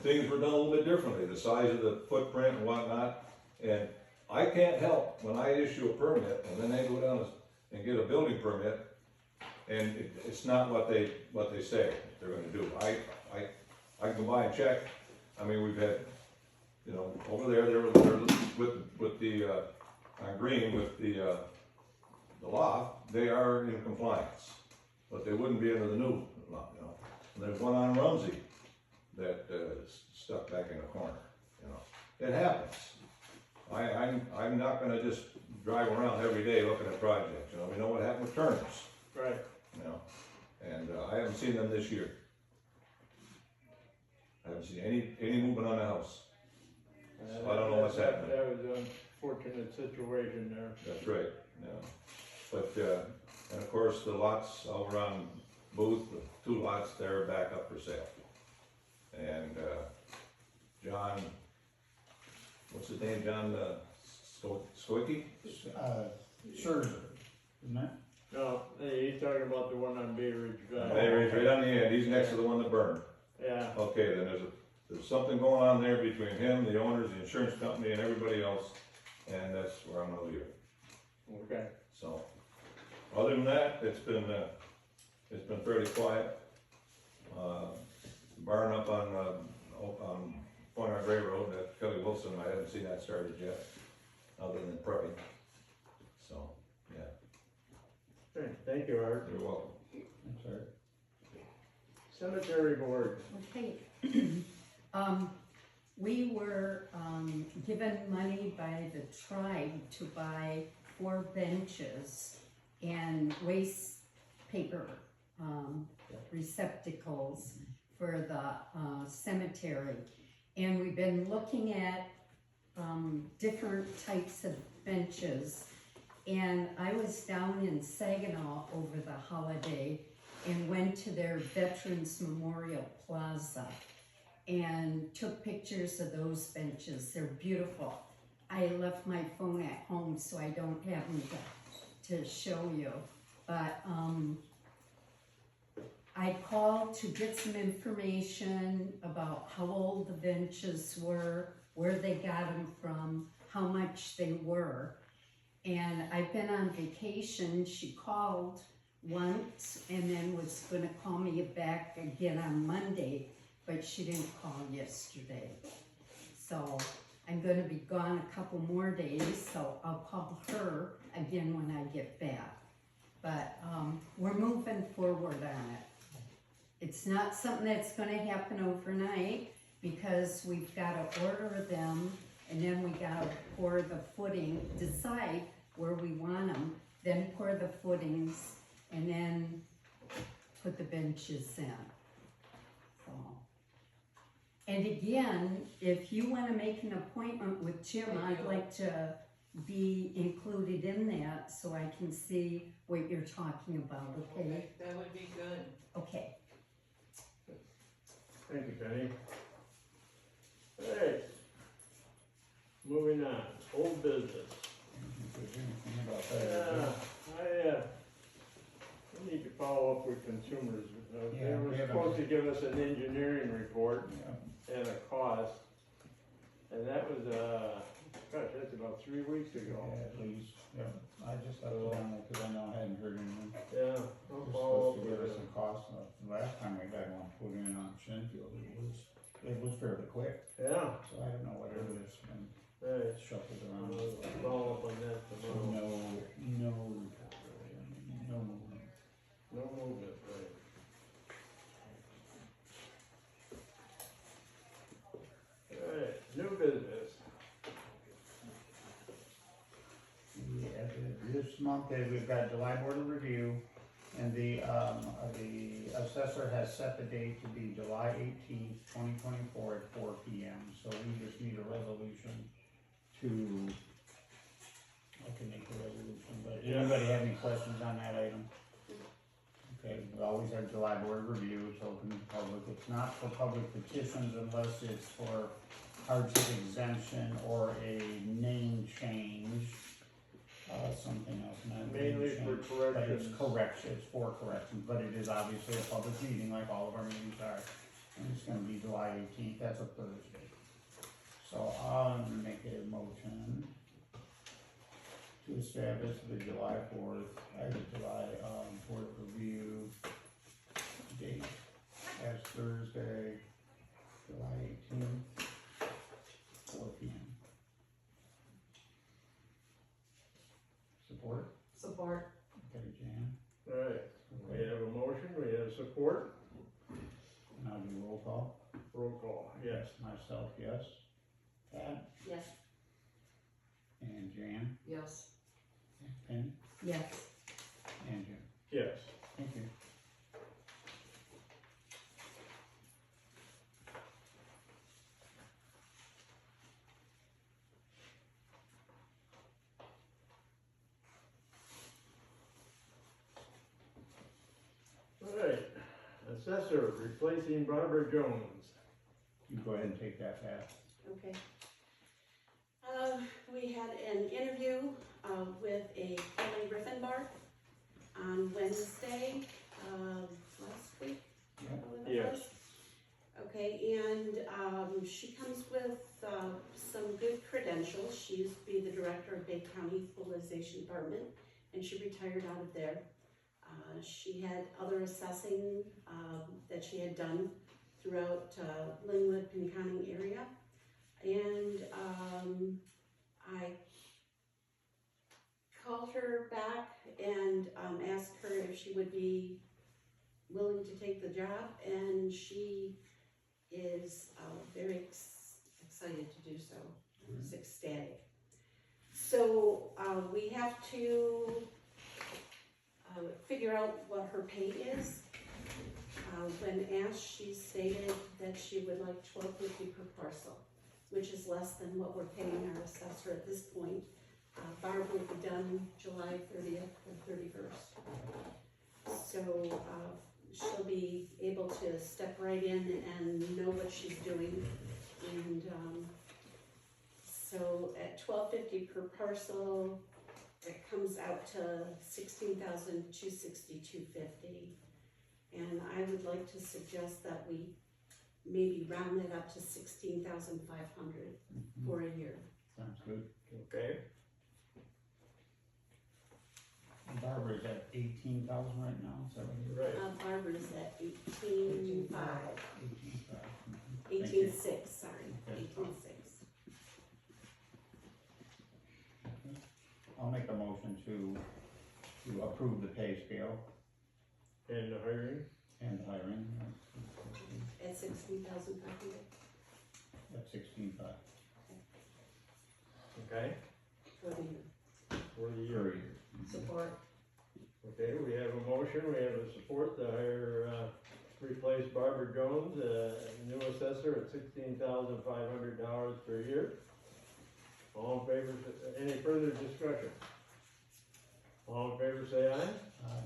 things were done a little bit differently, the size of the footprint and whatnot. And I can't help when I issue a permit and then they go down and get a building permit and it's not what they say they're gonna do. I can go by and check. I mean, we've had, you know, over there, they're with the, on Green with the loft, they are in compliance, but they wouldn't be under the new law, you know. And there's one on Rumsey that is stuck back in a corner, you know. It happens. I'm not gonna just drive around every day looking at projects, you know. We know what happened with Turner's, Right. you know. And I haven't seen them this year. I haven't seen any movement on the house. So I don't know what's happening. That was an unfortunate situation there. That's right, yeah. But, and of course, the lots over on Booth, the 2 lots, they're back up for sale. And, John, what's his name, John, Stoicky? Scherzer, isn't it? No, hey, he's talking about the one on Bay Ridge Drive. Bay Ridge, right on the end, he's next to the one that burned. Yeah, Okay, then there's something going on there between him, the owners, the insurance company, and everybody else, and that's where I'm gonna leave it. okay. So, other than that, it's been fairly quiet. Barn up on Point on Gray Road, that Kelly Wilson, I haven't seen that started yet, other than prepping. So, yeah, Okay, thank you, Art. you're welcome. That's all right. Cemetery board. Okay. We were, given money by the tribe to buy 4 benches and waste paper, receptacles for the, cemetery. And we've been looking at, different types of benches. And I was down in Saginaw over the holiday and went to their Veterans Memorial Plaza and took pictures of those benches. They're beautiful. I left my phone at home so I don't have them to show you. But I called to get some information about how old the benches were, where they got them from, how much they were. And I've been on vacation. She called once and then was gonna call me back again on Monday, but she didn't call yesterday. So I'm gonna be gone a couple more days, so I'll call her again when I get back. But we're moving forward on it. It's not something that's gonna happen overnight because we've gotta order them and then we gotta pour the footing, decide where we want them, then pour the footings, and then put the benches in. So. And again, if you wanna make an appointment with Jim, I'd like to be included in that so I can see what you're talking about, okay? That would be good. Okay. Thank you, Penny. Alright. Moving on, old business. I need to follow up with consumers. They were supposed to give us an engineering report and a cost. And that was, gosh, that's about 3 weeks ago. Yeah, at least, yeah, I just left it on there because I know I hadn't heard anything. Yeah, I'll They're follow supposed up to give with us it. some costs, the last time we had one put in on Shenfield, it was fairly quick, Yeah, so I don't know whatever it's been alright. shuffled I'll around. follow up on that So tomorrow. no report really, I mean, no movement. No movement, right. Alright, new business. Yeah, this month, we've got July Board of Review, and the assessor has set the date to be July 18th, 2024 at 4 p.m. So we just need a resolution to, I can make a resolution, but Yeah. anybody have any questions on that item? Okay, we always have July Board of Review, it's open to public, it's not for public petitions unless it's for hardship exemption or a name change. Something else, not a name Mainly for change, but it's corrections. correction, it's for corrections, but it is obviously a public meeting like all of our meetings are. And it's gonna be July 18th, that's a Thursday. So I'll make a motion to establish the July 4th, July, Board of Review date as Thursday, July 18th, 4 p.m. Support? Support. Okay, Jan. Alright, we have a motion, we have support, And I'll do roll call. roll call, yes. Myself, yes. Pat Yes. and Jan, Yes. Penny, Yes. and Jim. Yes. Thank you. Alright, assessor replacing Barbara Jones. You go ahead and take that, Pat. Okay. We had an interview with a Kelly Riffenbach Wednesday, last week, Yeah. I believe it Yes. was. Okay, and, she comes with, some good credentials. She used to be the director of Bay County Equalization Department, and she retired out of there. She had other assessing, that she had done throughout, Linwood, Penn County area. And, I called her back and, asked her if she would be willing to take the job, and she is, very excited to do so. She's ecstatic. So, we have to, figure out what her pay is. When asked, she stated that she would like $12.50 per parcel, which is less than what we're paying our assessor at this point. Barb will be done July 30th or 31st. So, she'll be able to step right in and know what she's doing. And, so at $12.50 per parcel, it comes out to $16,262.50. And I would like to suggest that we maybe round it up to $16,500 for a year. Sounds good. Okay, Barbara's at 18,000 right now, is that what you're right. Barbara's at 18.5, 18,500. 18.6, sorry, Okay. 18.6. I'll make a motion to approve the pay scale And the hiring? and hiring At 16,500 at 16,500 Okay, for the year. for the per year. year. Support. Okay, we have a motion, we have a support to hire, replace Barbara Jones, new assessor at $16,500 per year. All in favor, any further discussion? All in favor, say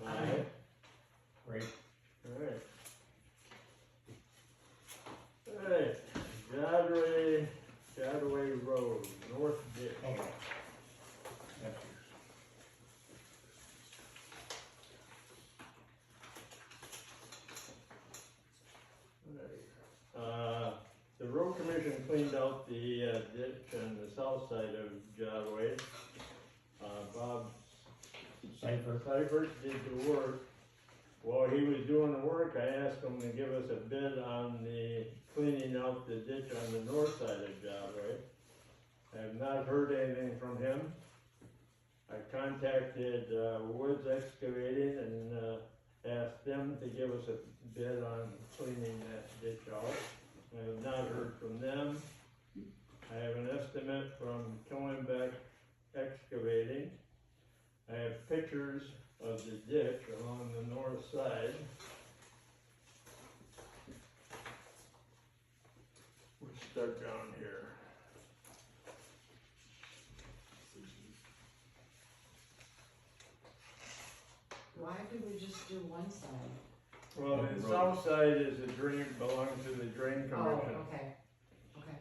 aye. Great. Alright. Alright, Jadway Road, North Ditch. Okay. That's The road commission cleaned out the ditch on the south side of Jadway. Bob Seifert did the work. While he was doing the work, I asked him to give us a bid on the cleaning out the ditch on the north side of Jadway. I have not heard anything from him. I contacted Woods Excavating and asked them to give us a bid on cleaning that ditch out. I have not heard from them. I have an estimate from Killenbeck Excavating. I have pictures of the ditch along the north side. We'll start down here. Why could we just do one side? Well, the south side is a drain, belongs to the drain Oh, commission, okay, okay.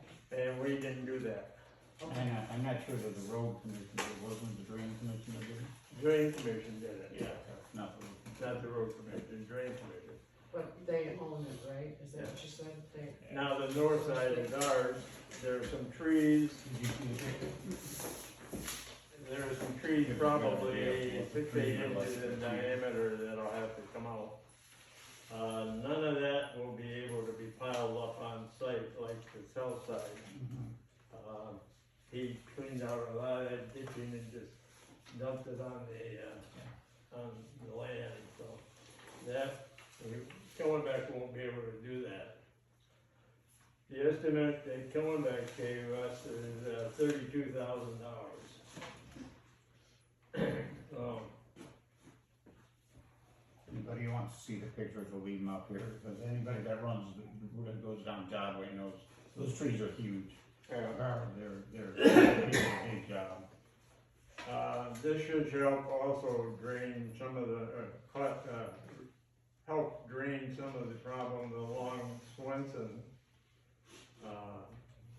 and we didn't do that. Okay. I'm not sure that the road commission, it wasn't the drain commission that did it? Drain commission did it, yeah, Not the road. not the road commission, drain commission. But they own it, right? Is that what you said? They, Now, the north side is ours, there are some trees, Did you see the picture? there are some trees probably 6 to 8 inches in diameter that'll have to come out. None of that will be able to be piled up on site like the south side. Mhm. He cleaned out a lot of that ditching and just dumped it on the land, so that, Killenbeck won't be able to do that. The estimate that Killenbeck gave us is $32,000. Anybody who wants to see the pictures, we'll leave them up here, because anybody that that goes down Jadway knows, those trees are huge. They're a big job. This should help also drain some of the, help drain some of the problems along Swenson,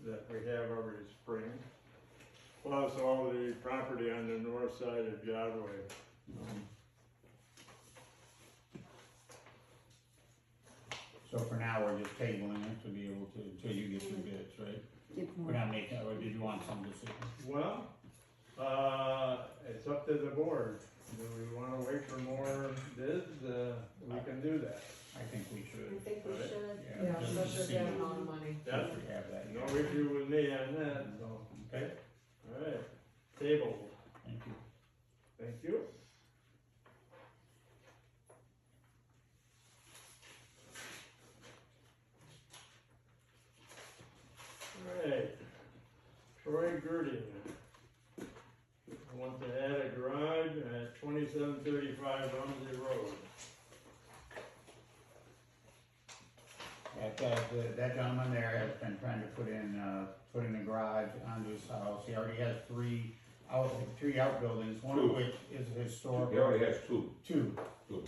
that we have every spring. Plus all the property on the north side of Jadway. So for now, we're just tabling it to be able to, until you get your bids, right? Get We're more. not making, or did you want some decision? Well, it's up to the board. Do we wanna wait for more bids? We can do that. I think we I should. think we Alright. should, Yeah, yeah, just to especially see if that what- amount of money. Yeah. If we have that. No issue with me on that, so, Okay, alright, table, thank you. thank you. Alright, Troy Girding. Want to add a garage at 2735 Rumsey Road. That gentleman there has been trying to put in a garage onto his house. He already has three outbuildings, one of Two. which is historical. He already has two, Two. Two.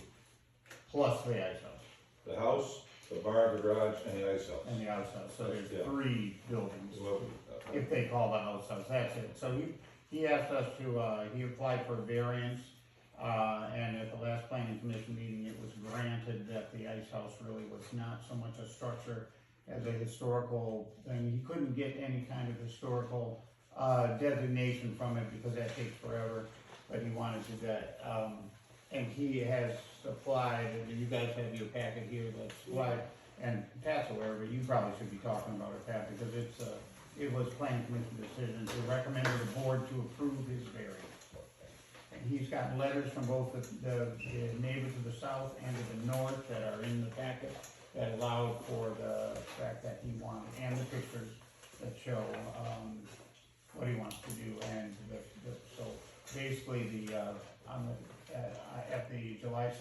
Plus the ice house the house, the barn, the garage, and the ice house. and the ice house, so there's Yeah. 3 buildings. Well, If they call the house, that's it. So he asked us to, he applied for variance, and at the last planning commission meeting, it was granted that the ice house really was not so much a structure as a historical thing. He couldn't get any kind of historical, designation from it because that takes forever, but he wanted to get, and he has applied, and you guys have your packet here that's applied, and Pat's aware, but you probably should be talking about it, Pat, because it was planning commission decision to recommend to the board to approve his variance. And he's got letters from both the neighbor to the south and to the north that are in the packet that allowed for the fact that he wanted, and the pictures that show, what he wants to do, and so basically at the July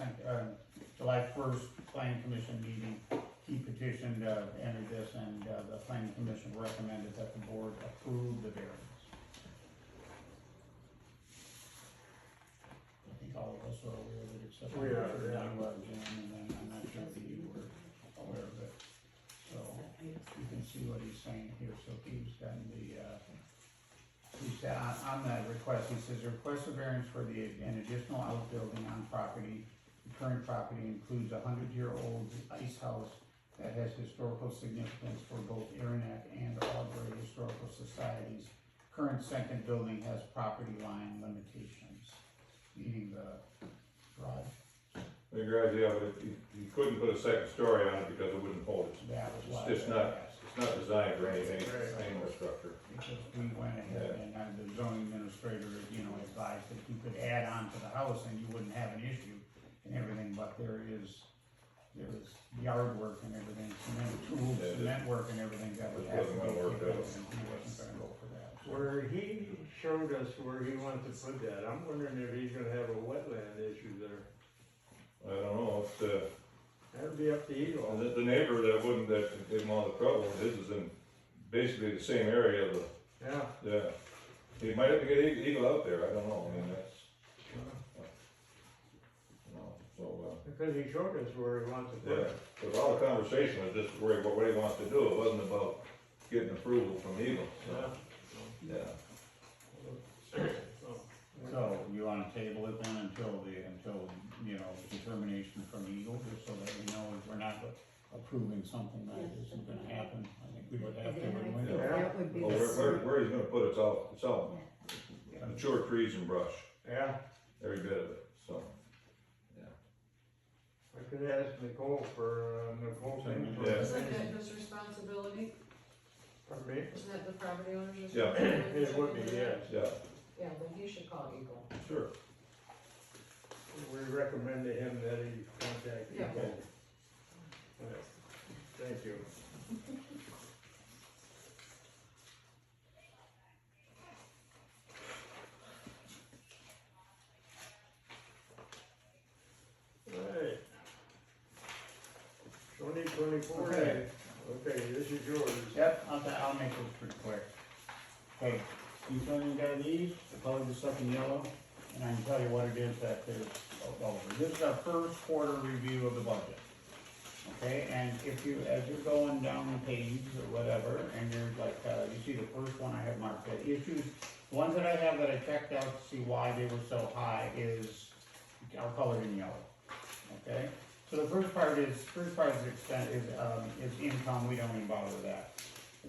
1st planning commission meeting, he petitioned, entered this, and the planning commission recommended that the board approve the variance. I think all of us are aware of it, except We are, for yeah. you, Jim, and then I'm not sure that you were aware of it. So, you can see what he's saying here, so he's done he said, on that request, he says, request a variance for an additional outbuilding on property. The current property includes a 100-year-old ice house that has historical significance for both Aranac and Aubrey Historical Societies. Current second building has property line limitations, meaning the garage. the garage, yeah, but he couldn't put a second story on it because it wouldn't hold it. That was why. It's not designed for any more structure. Because we went ahead and the zoning administrator, advised that you could add on to the house and you wouldn't have an issue and everything, but there is yard work and everything, cement work and everything that would It have to wasn't be. gonna work taken, out. and he wasn't gonna go for that. So, Where he showed us where he wanted to put that, I'm wondering if he's gonna have a wetland issue there. I don't know, it's, That'd be up to Eagle. the neighbor that gave him all the trouble, his is in basically the same area of Yeah. he might have to get Eagle out there, I don't know, I mean, that's, so, Because he showed us where he wants to put yeah. it. But all the conversation was just where, what he wants to do, it wasn't about getting approval from Eagle, so, yeah. So you wanna table it then until determination from Eagle, just so that we know we're not approving something that isn't gonna happen. I think we would have to. And I wouldn't we? think that would be Well, the where he's gonna put it's all Yeah. mature trees and brush, Yeah, every bit of it, so. I could ask Nicole for, Nicole thing for. Yeah. Isn't that his responsibility? Pardon me? Isn't that the property owner's Yeah. responsibility? It would be, yes. Yeah, Yeah, then he should call Eagle. sure. We recommend to him that he contact Yeah. Eagle. Yeah. Thank you. Alright. 2024. Okay. Okay, this is yours. Yep, I'll make this pretty quick. Okay, you turning got these, the color is stuff in yellow, and I can tell you what it is that there's over. This is our first quarter review of the budget. Okay, and if you, as you're going down the page or whatever, and you're like, you see the first one I have marked, the issues, the ones that I have that I checked out to see why they were so high are colored in yellow. Okay, So the first part is expense, is income, we don't even bother with that.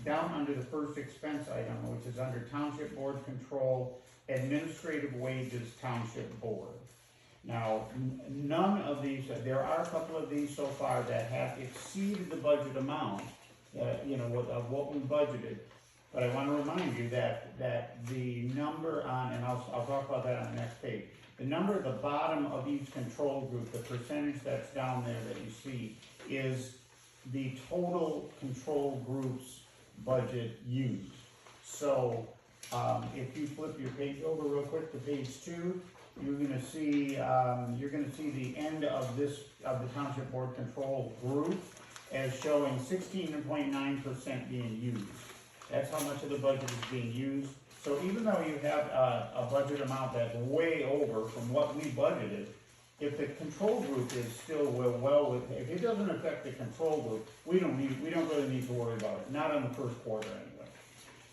Down under the first expense item, which is under Township Board Control, Administrative Wages Township Board. Now, none of these, there are a couple of these so far that have exceeded the budget amount, of what we budgeted. But I wanna remind you that the number on, and I'll talk about that on the next page. The number at the bottom of each control group, the percentage that's down there that you see, is the total control group's budget used. So, if you flip your page over real quick to page 2, you're gonna see the end of the Township Board Control group as showing 16.9% being used. That's how much of the budget is being used. So even though you have a budget amount that's way over from what we budgeted, if the control group is still if it doesn't affect the control group, we don't really need to worry about it, not in the first quarter anyway.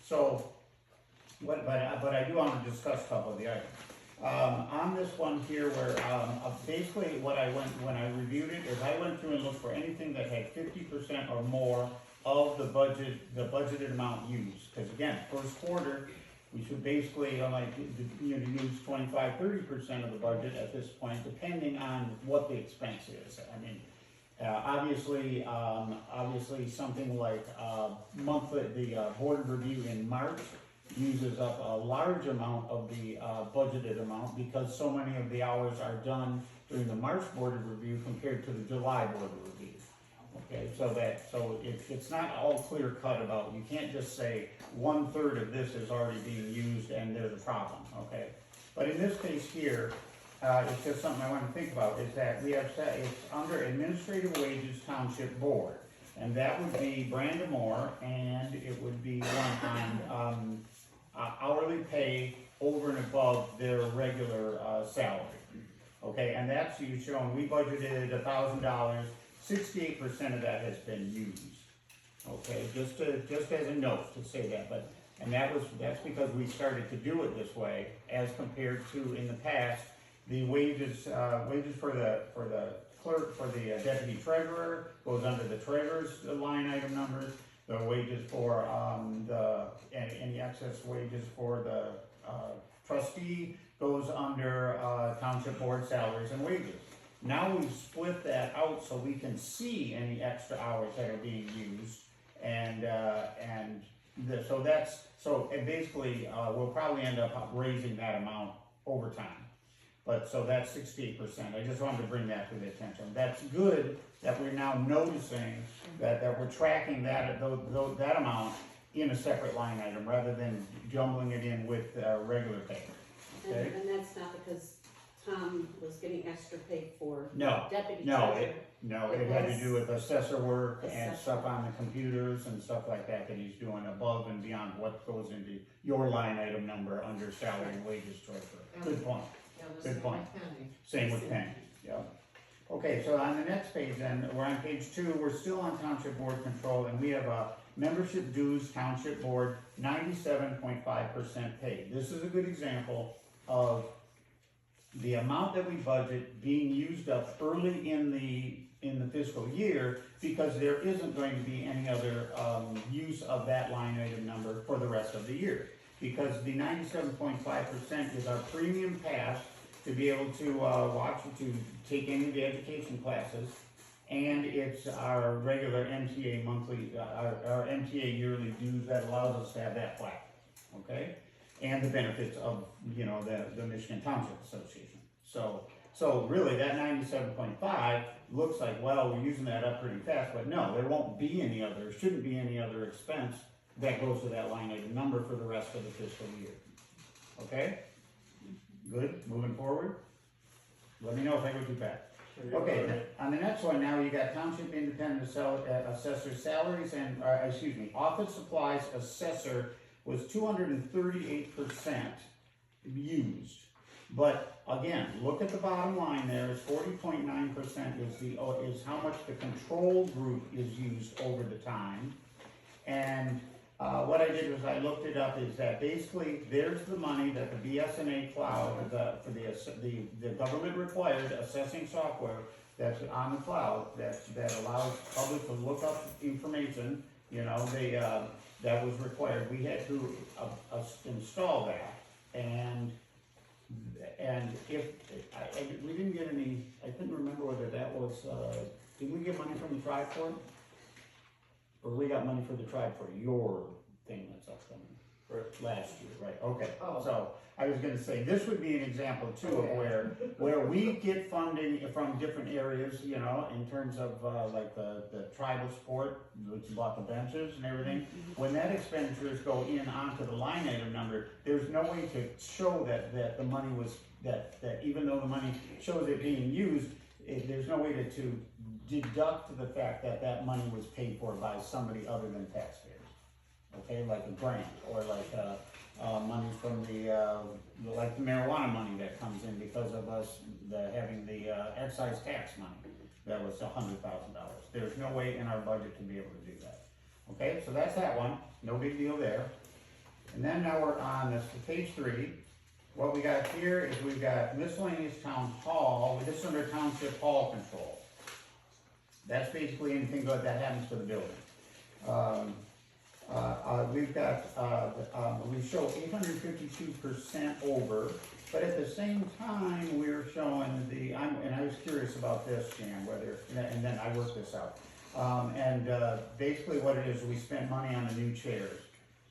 So, but I do want to discuss a couple of the items. On this one here where, basically what when I reviewed it, is I went through and looked for anything that had 50% or more of the budgeted amount used. Because again, first quarter, we should basically use 25-30% of the budget at this point, depending on what the expense is. I mean, obviously something like the board review in March uses up a large amount of the budgeted amount because so many of the hours are done during the March board review compared to the July board review. Okay, so it's not all clear cut about, you can't just say 1/3 of this is already being used and there's a problem, okay? But in this case here, it's just something I want to think about, is that we have said it's under Administrative Wages Township Board. And that would be Brandon Moore, and it would be one on hourly pay over and above their regular salary. Okay, and that's you showing, we budgeted $1,000, 68% of that has been used. Okay, just as a note to say that, that's because we started to do it this way as compared to in the past, the wages for the clerk, for the deputy treasurer goes under the treasurer's line item numbers. The wages for any excess wages for the trustee goes under township board salaries and wages. Now we've split that out so we can see any extra hours that are being used, so basically we'll probably end up raising that amount over time. But so that's 68%. I just wanted to bring that to the attention. That's good that we're now noticing that we're tracking that amount in a separate line item rather than jumbling it in with regular pay. Okay? And that's not because Tom was getting extra pay for No, deputy no, treasurer. it had to do with assessor work and stuff on the computers and stuff like that he's doing above and beyond what goes into your line item number under salary and wages treasurer. Good point. Good point. Same with Penny. Yeah. Okay, so on the next page then, we're on page 2, we're still on Township Board Control, and we have a membership dues Township Board 97.5% paid. This is a good example of the amount that we budget being used up early in the fiscal year because there isn't going to be any other use of that line item number for the rest of the year. Because the 97.5% is our premium pass to be able to take any of the education classes, and it's our regular MTA monthly, our MTA yearly dues that allows us to have that plaque, okay? And the benefits of, the Michigan Township Association. So really that 97.5 looks like, well, we're using that up pretty fast, but no, there won't be any other, shouldn't be any other expense that goes to that line item number for the rest of the fiscal year. Okay? Good, moving forward. Let me know if I go too fast. Okay, on the next one now, you got Township Independent Assessor salaries and, office supplies assessor was 238% used. But again, look at the bottom line there, is 40.9% is how much the control group is used over the time. And what I did was I looked it up, is that basically, there's the money that the BSNA cloud, for the government required assessing software that's on the cloud, that allows public to look up information, you know, that was required. We had to install that, and if, we didn't get any, I couldn't remember whether that was, did we get money from the tribe for it? Or we got money for the tribe for your thing that's upcoming? For last year, right, okay. Oh. So, I was gonna say, this would be an example too of where we get funding from different areas, you know, in terms of, like the tribal support, which bought the benches and everything. When that expenditures go in onto the line item number, there's no way to show that the money was, that even though the money shows it being used, there's no way to deduct the fact that money was paid for by somebody other than taxpayers. Okay, like a grant, or like, money from like the marijuana money that comes in because of us having the excise tax money. That was $100,000. There's no way in our budget to be able to do that. Okay, so that's that one, no big deal there. And then now we're on this, page 3. What we got here is we've got miscellaneous town hall, this is under township hall control. That's basically anything good that happens to the building. We've got, we show 852% over, but at the same time, we're showing and I was curious about this, Jan, whether, and then I worked this out. Basically what it is, we spent money on the new chairs.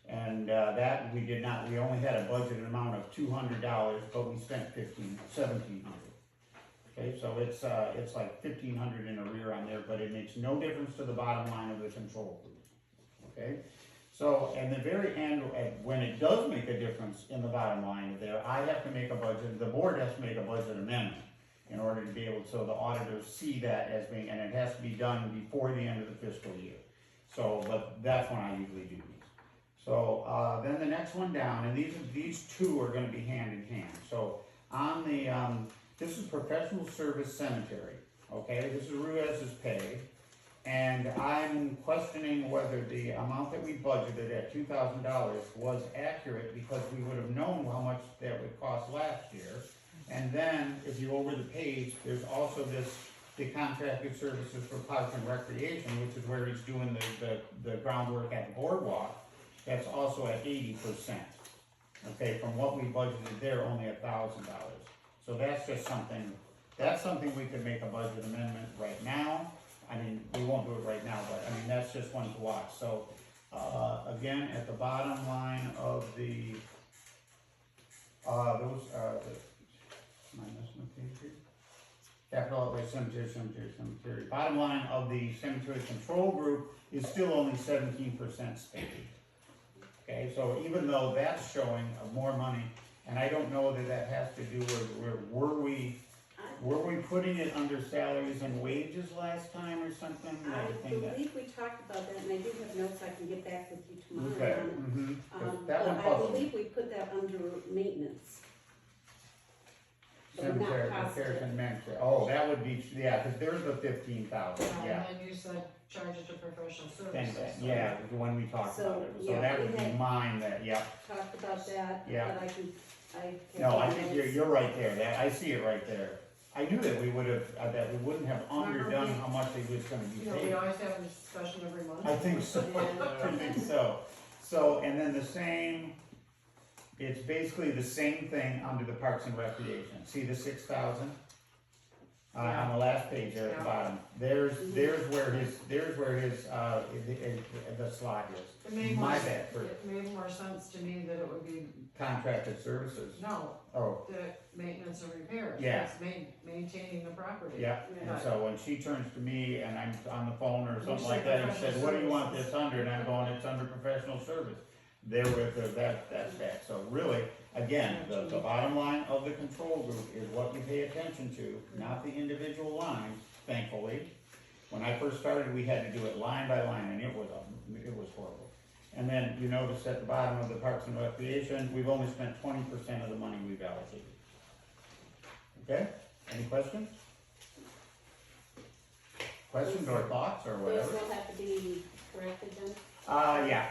And that we did not, we only had a budgeted amount of $200, but we spent $1,700. Okay, so it's like $1,500 in arrear on there, but it makes no difference to the bottom line of the control group. Okay, so at the very end, when it does make a difference in the bottom line of there, I have to make a budget, the board has to make a budget amendment in order to be able, so the auditors see that as being, and it has to be done before the end of the fiscal year. So, but that's when I usually do these. So, then the next one down, and these two are gonna be hand in hand. So, on the, this is professional service cemetery, okay? This is Ruiz's pay, and I'm questioning whether the amount that we budgeted at $2,000 was accurate, because we would have known how much that would cost last year. And then, if you over the page, there's also the contracted services for parks and recreation, which is where he's doing the groundwork at the boardwalk. That's also at 80%. Okay, from what we budgeted there, only $1,000. So that's just something, that's something we could make a budget amendment right now. I mean, we won't do it right now, but I mean, that's just one to watch. So, again, at the bottom line of the, am I missing a page here? Capital outlay, cemetery. Bottom line of the cemetery control group is still only 17% spent. Okay, so even though that's showing more money, and I don't know that has to do with, were we putting it under salaries and wages last time or something? I believe we talked about that, and I do have notes I can get back with you tomorrow. Okay. But I believe we put that under maintenance. But I'm not Cemetery repairs positive. and maintenance. Oh, that would be, yeah, because there's the 15,000, yeah. And then you said charge it to professional Thank services. that, yeah, when we talked So, about it, so yeah, that we would be had- mine, that, yeah. Talked about that, Yeah. but I. No, I think you're right there, I see it right there. I knew that we would have, that we wouldn't have underdone how much it was gonna be You know, we paid. always have a discussion every month. I think so, I think so. So, and then the same, it's basically the same thing under the Parks and Recreation. See the 6,000? On the last page there at the bottom. There's where his, the slot It is. made My more, bad, for it made more sense to me that it would be, contracted services. no, Oh, the maintenance and repairs. Yeah. It's maintaining the property. yeah, and But- so when she turns to me and I'm on the phone or You something said like that, and says, professional what do you want services. this under? And I'm going, it's under professional service. There with that's that. So really, again, the bottom line of the control group is what you pay attention to, not the individual lines, thankfully. When I first started, we had to do it line by line, and it was horrible. And then you notice at the bottom of the Parks and Recreation, we've only spent 20% of the money we've allocated. Okay, any questions? Questions or thoughts or whatever? Those will have to be corrected then? Yeah,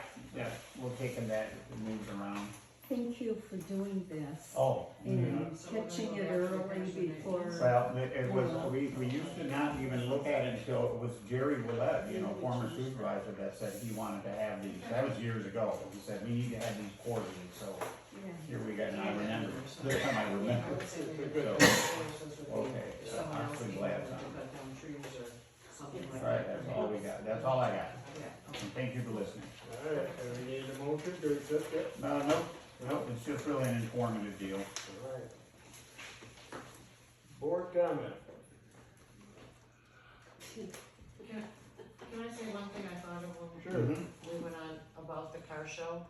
we'll take that moved around. Thank you for doing this Oh, and So we're catching gonna it go back to early vacation before. well, it was, we used to not even look at it until it was Jerry Willett, former supervisor, that said he wanted to have these, that was years ago. He said, we need to have these quarterly, so Yeah. here we go, and I remember, this time I remember. would say maybe So, okay, someone else actually needing glad to now. cut down trees or something like Right, that. that's all we got, that's all I got, Yeah. and thank you for listening. All right, and we need a motion to accept it. Nope, it's just really an informative deal. All right. Board comment. Can I say one thing I thought of when Sure. we went on about the car show,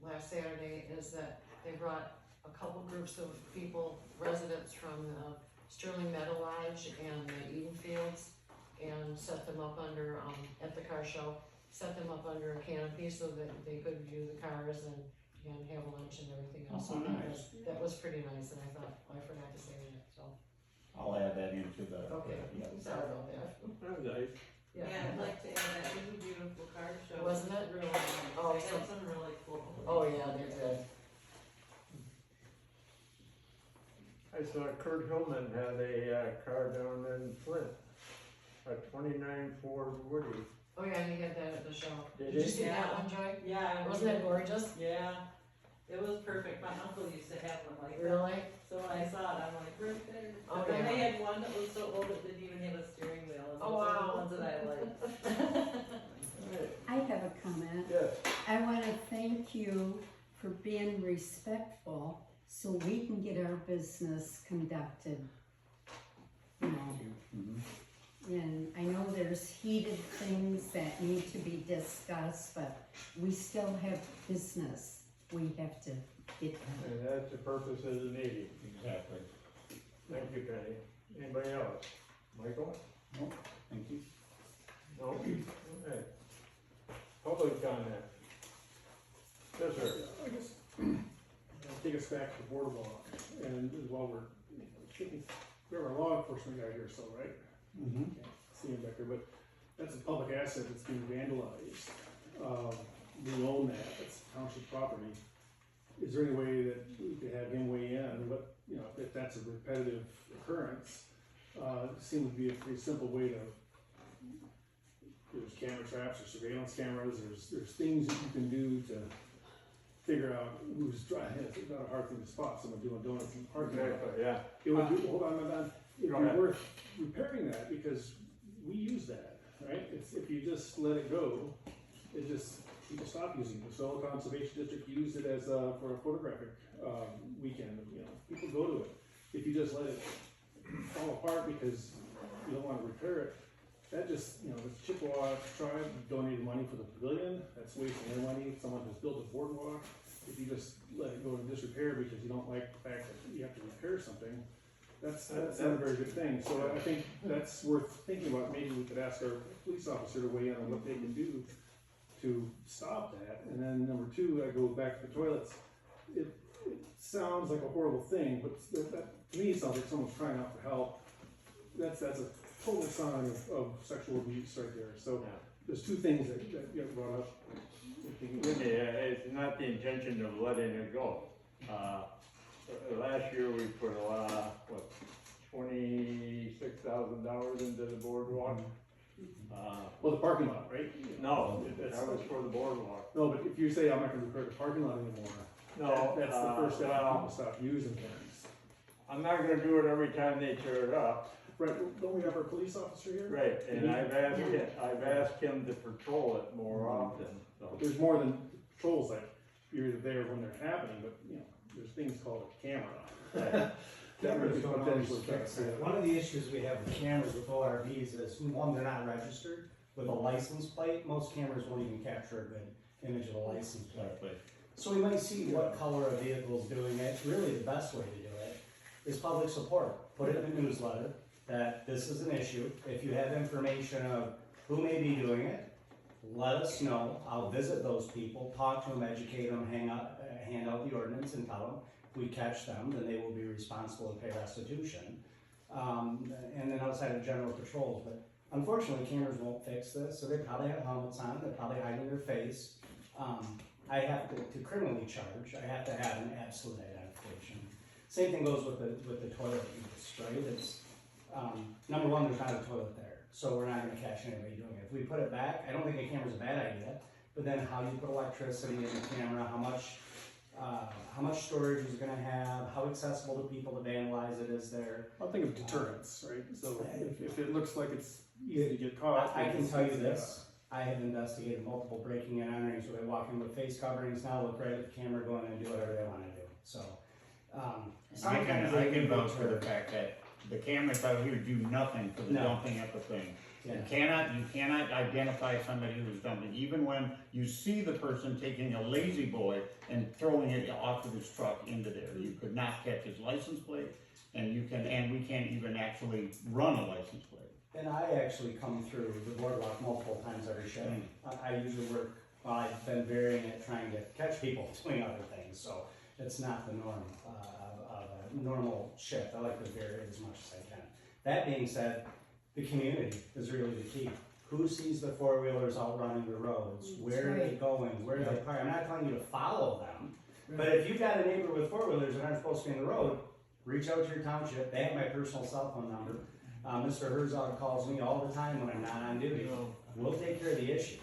last Saturday, is that they brought a couple groups of people, residents from the Sterling Meadow Lodge and the Eden Fields, and set them up under, at the car show, set them up under a canopy so that they could view the cars and have lunch and everything else. Oh, nice. That was pretty nice, and I thought, I forgot to say that, so, I'll add that into the. okay, yeah. sorry about that. That was nice. Yeah, I'd like to add that, it was a beautiful car show. Wasn't it? Really nice. Oh, They so- had some really cool. Oh, yeah, they did. I saw Kurt Hillman had a car down in Flint, a '29 Ford Woody. Oh, yeah, he had that at the show. Did Did you he? see that one, Joy? Yeah. Wasn't that gorgeous? Yeah, it was perfect. My uncle used to have one like that. Really? So when I saw it, I'm like, right there. Oh, But then yeah. they had one that was so old it didn't even have a steering wheel. And Oh, those are wow. the ones that I like. I have a comment. Yes. I want to thank you for being respectful so we can get our business conducted. You know, Mhm. and I know there's heated things that need to be discussed, but we still have business we have to get done. And that's the purpose of the meeting. Exactly. Thank you, Penny. Anybody else? Michael? Thank you. No? Okay. Public comment. Yes, sir. I guess, take us back to the boardwalk, and while we're, taking, we have our law enforcement guy here, so, right? Mm-hmm. Can't see him back there, but that's a public asset that's being vandalized. We own that, it's township property. Is there any way that we could have him weigh in on what, if that's a repetitive occurrence? It seems to be a pretty simple way to, there's camera traps or surveillance cameras, there's things that you can do to figure out who's driving. It's not a hard thing to spot someone doing donuts in the parking lot. Exactly, yeah. It would be, hold on, it'd Go be ahead. worth repairing that because we use that, right? It's, if you just let it go, people stop using it. The Soil Conservation District used it as, for a photographic, weekend, people go to it. If you just let it fall apart because you don't wanna repair it, that just, the Chippewa tribe donated money for the pavilion, that's wasting their money. Someone has built a boardwalk. If you just let it go to disrepair because you don't like the fact that you have to repair something, that's not a very good thing. So I think that's worth thinking about. Maybe we could ask our police officer to weigh in on what they can do to stop that. And then number two, I go back to the toilets. It sounds like a horrible thing, but that to me sounds like someone's crying out for help. That's a total sign of sexual abuse right there. So there's two things that get brought up. It's not the intention of letting it go. Last year we put $26,000 into the boardwalk. Well, the parking lot, right? No, that was for the boardwalk. No, but if you say I'm not gonna repair the parking lot anymore, No, that's the first step. well, People stop using things. I'm not gonna do it every time they tear it up. Right, well, don't we have our police officer here? Right, and I've asked him to patrol it more often, so. There's more than patrols, like, you're either there when they're happening, but, there's things called a camera. Cameras don't always potentially fix affect it. One of the issues we have with cameras with ORVs is, one, they're not registered with a license plate. Most cameras won't even capture a good image of a license plate. So we might see what color a vehicle is doing it. Really, the best way to do it is public support. Put it in a newsletter that this is an issue. If you have information of who may be doing it, let us know. I'll visit those people, talk to them, educate them, hand out the ordinance and tell them if we catch them, then they will be responsible to pay restitution. And then outside of general patrols, but Unfortunately, cameras won't fix this, so they probably have helmets on, they're probably hiding their face. I have to criminally charge, I have to have an absolute identification. Same thing goes with the toilet use, right? It's, number one, there's not a toilet there, so we're not gonna catch anybody doing it. If we put it back, I don't think a camera's a bad idea, but then how you put electricity in the camera, how much storage is gonna have, how accessible to people to vandalize it is there. I'll think of deterrence, right? So if it looks like it's easy to get caught. I can tell you this, I have investigated multiple breaking and enterings where they walk in with face coverings, now look right at the camera, go in and do whatever they wanna do, so. I can vouch for the fact that the cameras out here do nothing for the No. dumping of the thing. Yeah. You cannot identify somebody who's dumping, even when you see the person taking a lazy boy and throwing it off of his truck into there. You could not catch his license plate, and we can't even actually run a license plate. And I actually come through the boardwalk multiple times every shift. I usually work, well, I've been varying at trying to catch people doing other things, so it's not the norm of a normal shift. I like to vary it as much as I can. That being said, the community is really the key. Who sees the four-wheelers out running the roads? Where are they going? Where are they parking? I'm not telling you to follow them, but if you've got a neighbor with four-wheelers that aren't supposed to be in the road, reach out to your township. They have my personal cell phone number. Mr. Herzog calls me all the time when I'm not on duty. We'll take care of the issue.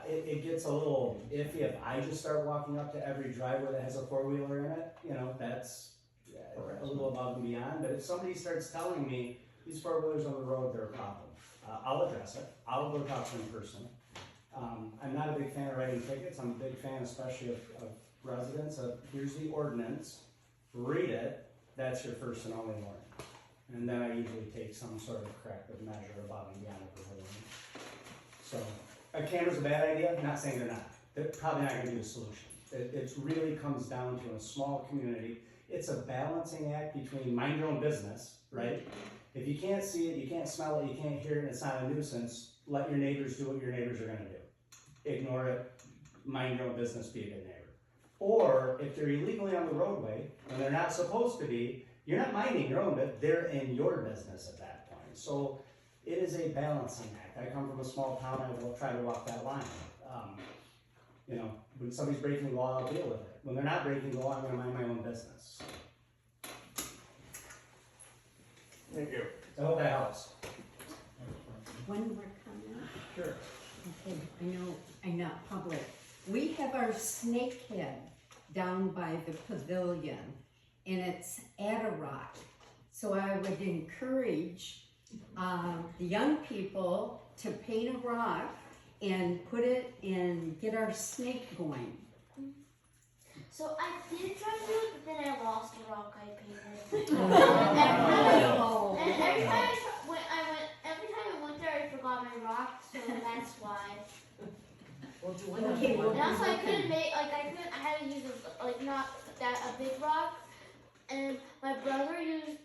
It gets a little iffy if I just start walking up to every driveway that has a four-wheeler in it, that's a little above and beyond, but if somebody starts telling me these four-wheelers on the road, they're a problem, I'll address it, I'll go talk to them in person. I'm not a big fan of writing tickets, I'm a big fan especially of residents of, here's the ordinance, read it, that's your first and only warning. And then I usually take some sort of corrective measure above and beyond the prohibition. So, a camera's a bad idea, I'm not saying they're not. They're probably not gonna be the solution. It really comes down to a small community. It's a balancing act between mind your own business, right? If you can't see it, you can't smell it, you can't hear it, and it's not a nuisance, let your neighbors do what your neighbors are gonna do. Ignore it, mind your own business, be a good neighbor. Or, if they're illegally on the roadway, and they're not supposed to be, you're not minding your own, but they're in your business at that point. So it is a balancing act. I come from a small town, I will try to walk that line. When somebody's breaking the law, I'll deal with it. When they're not breaking the law, I'm gonna mind my own business. Thank you. I hope that helps. One more comment. Sure. Okay, I know I'm not public. We have our snakehead down by the pavilion, and it's at a rock. So I would encourage the young people to paint a rock and put it in, get our snake going. So I did try to do it, but then I lost the rock I painted. Oh. And every time I went there, I forgot my rock, so that's why. Well, do we Okay, well, And also I couldn't make, I had to use not a big rock. And my brother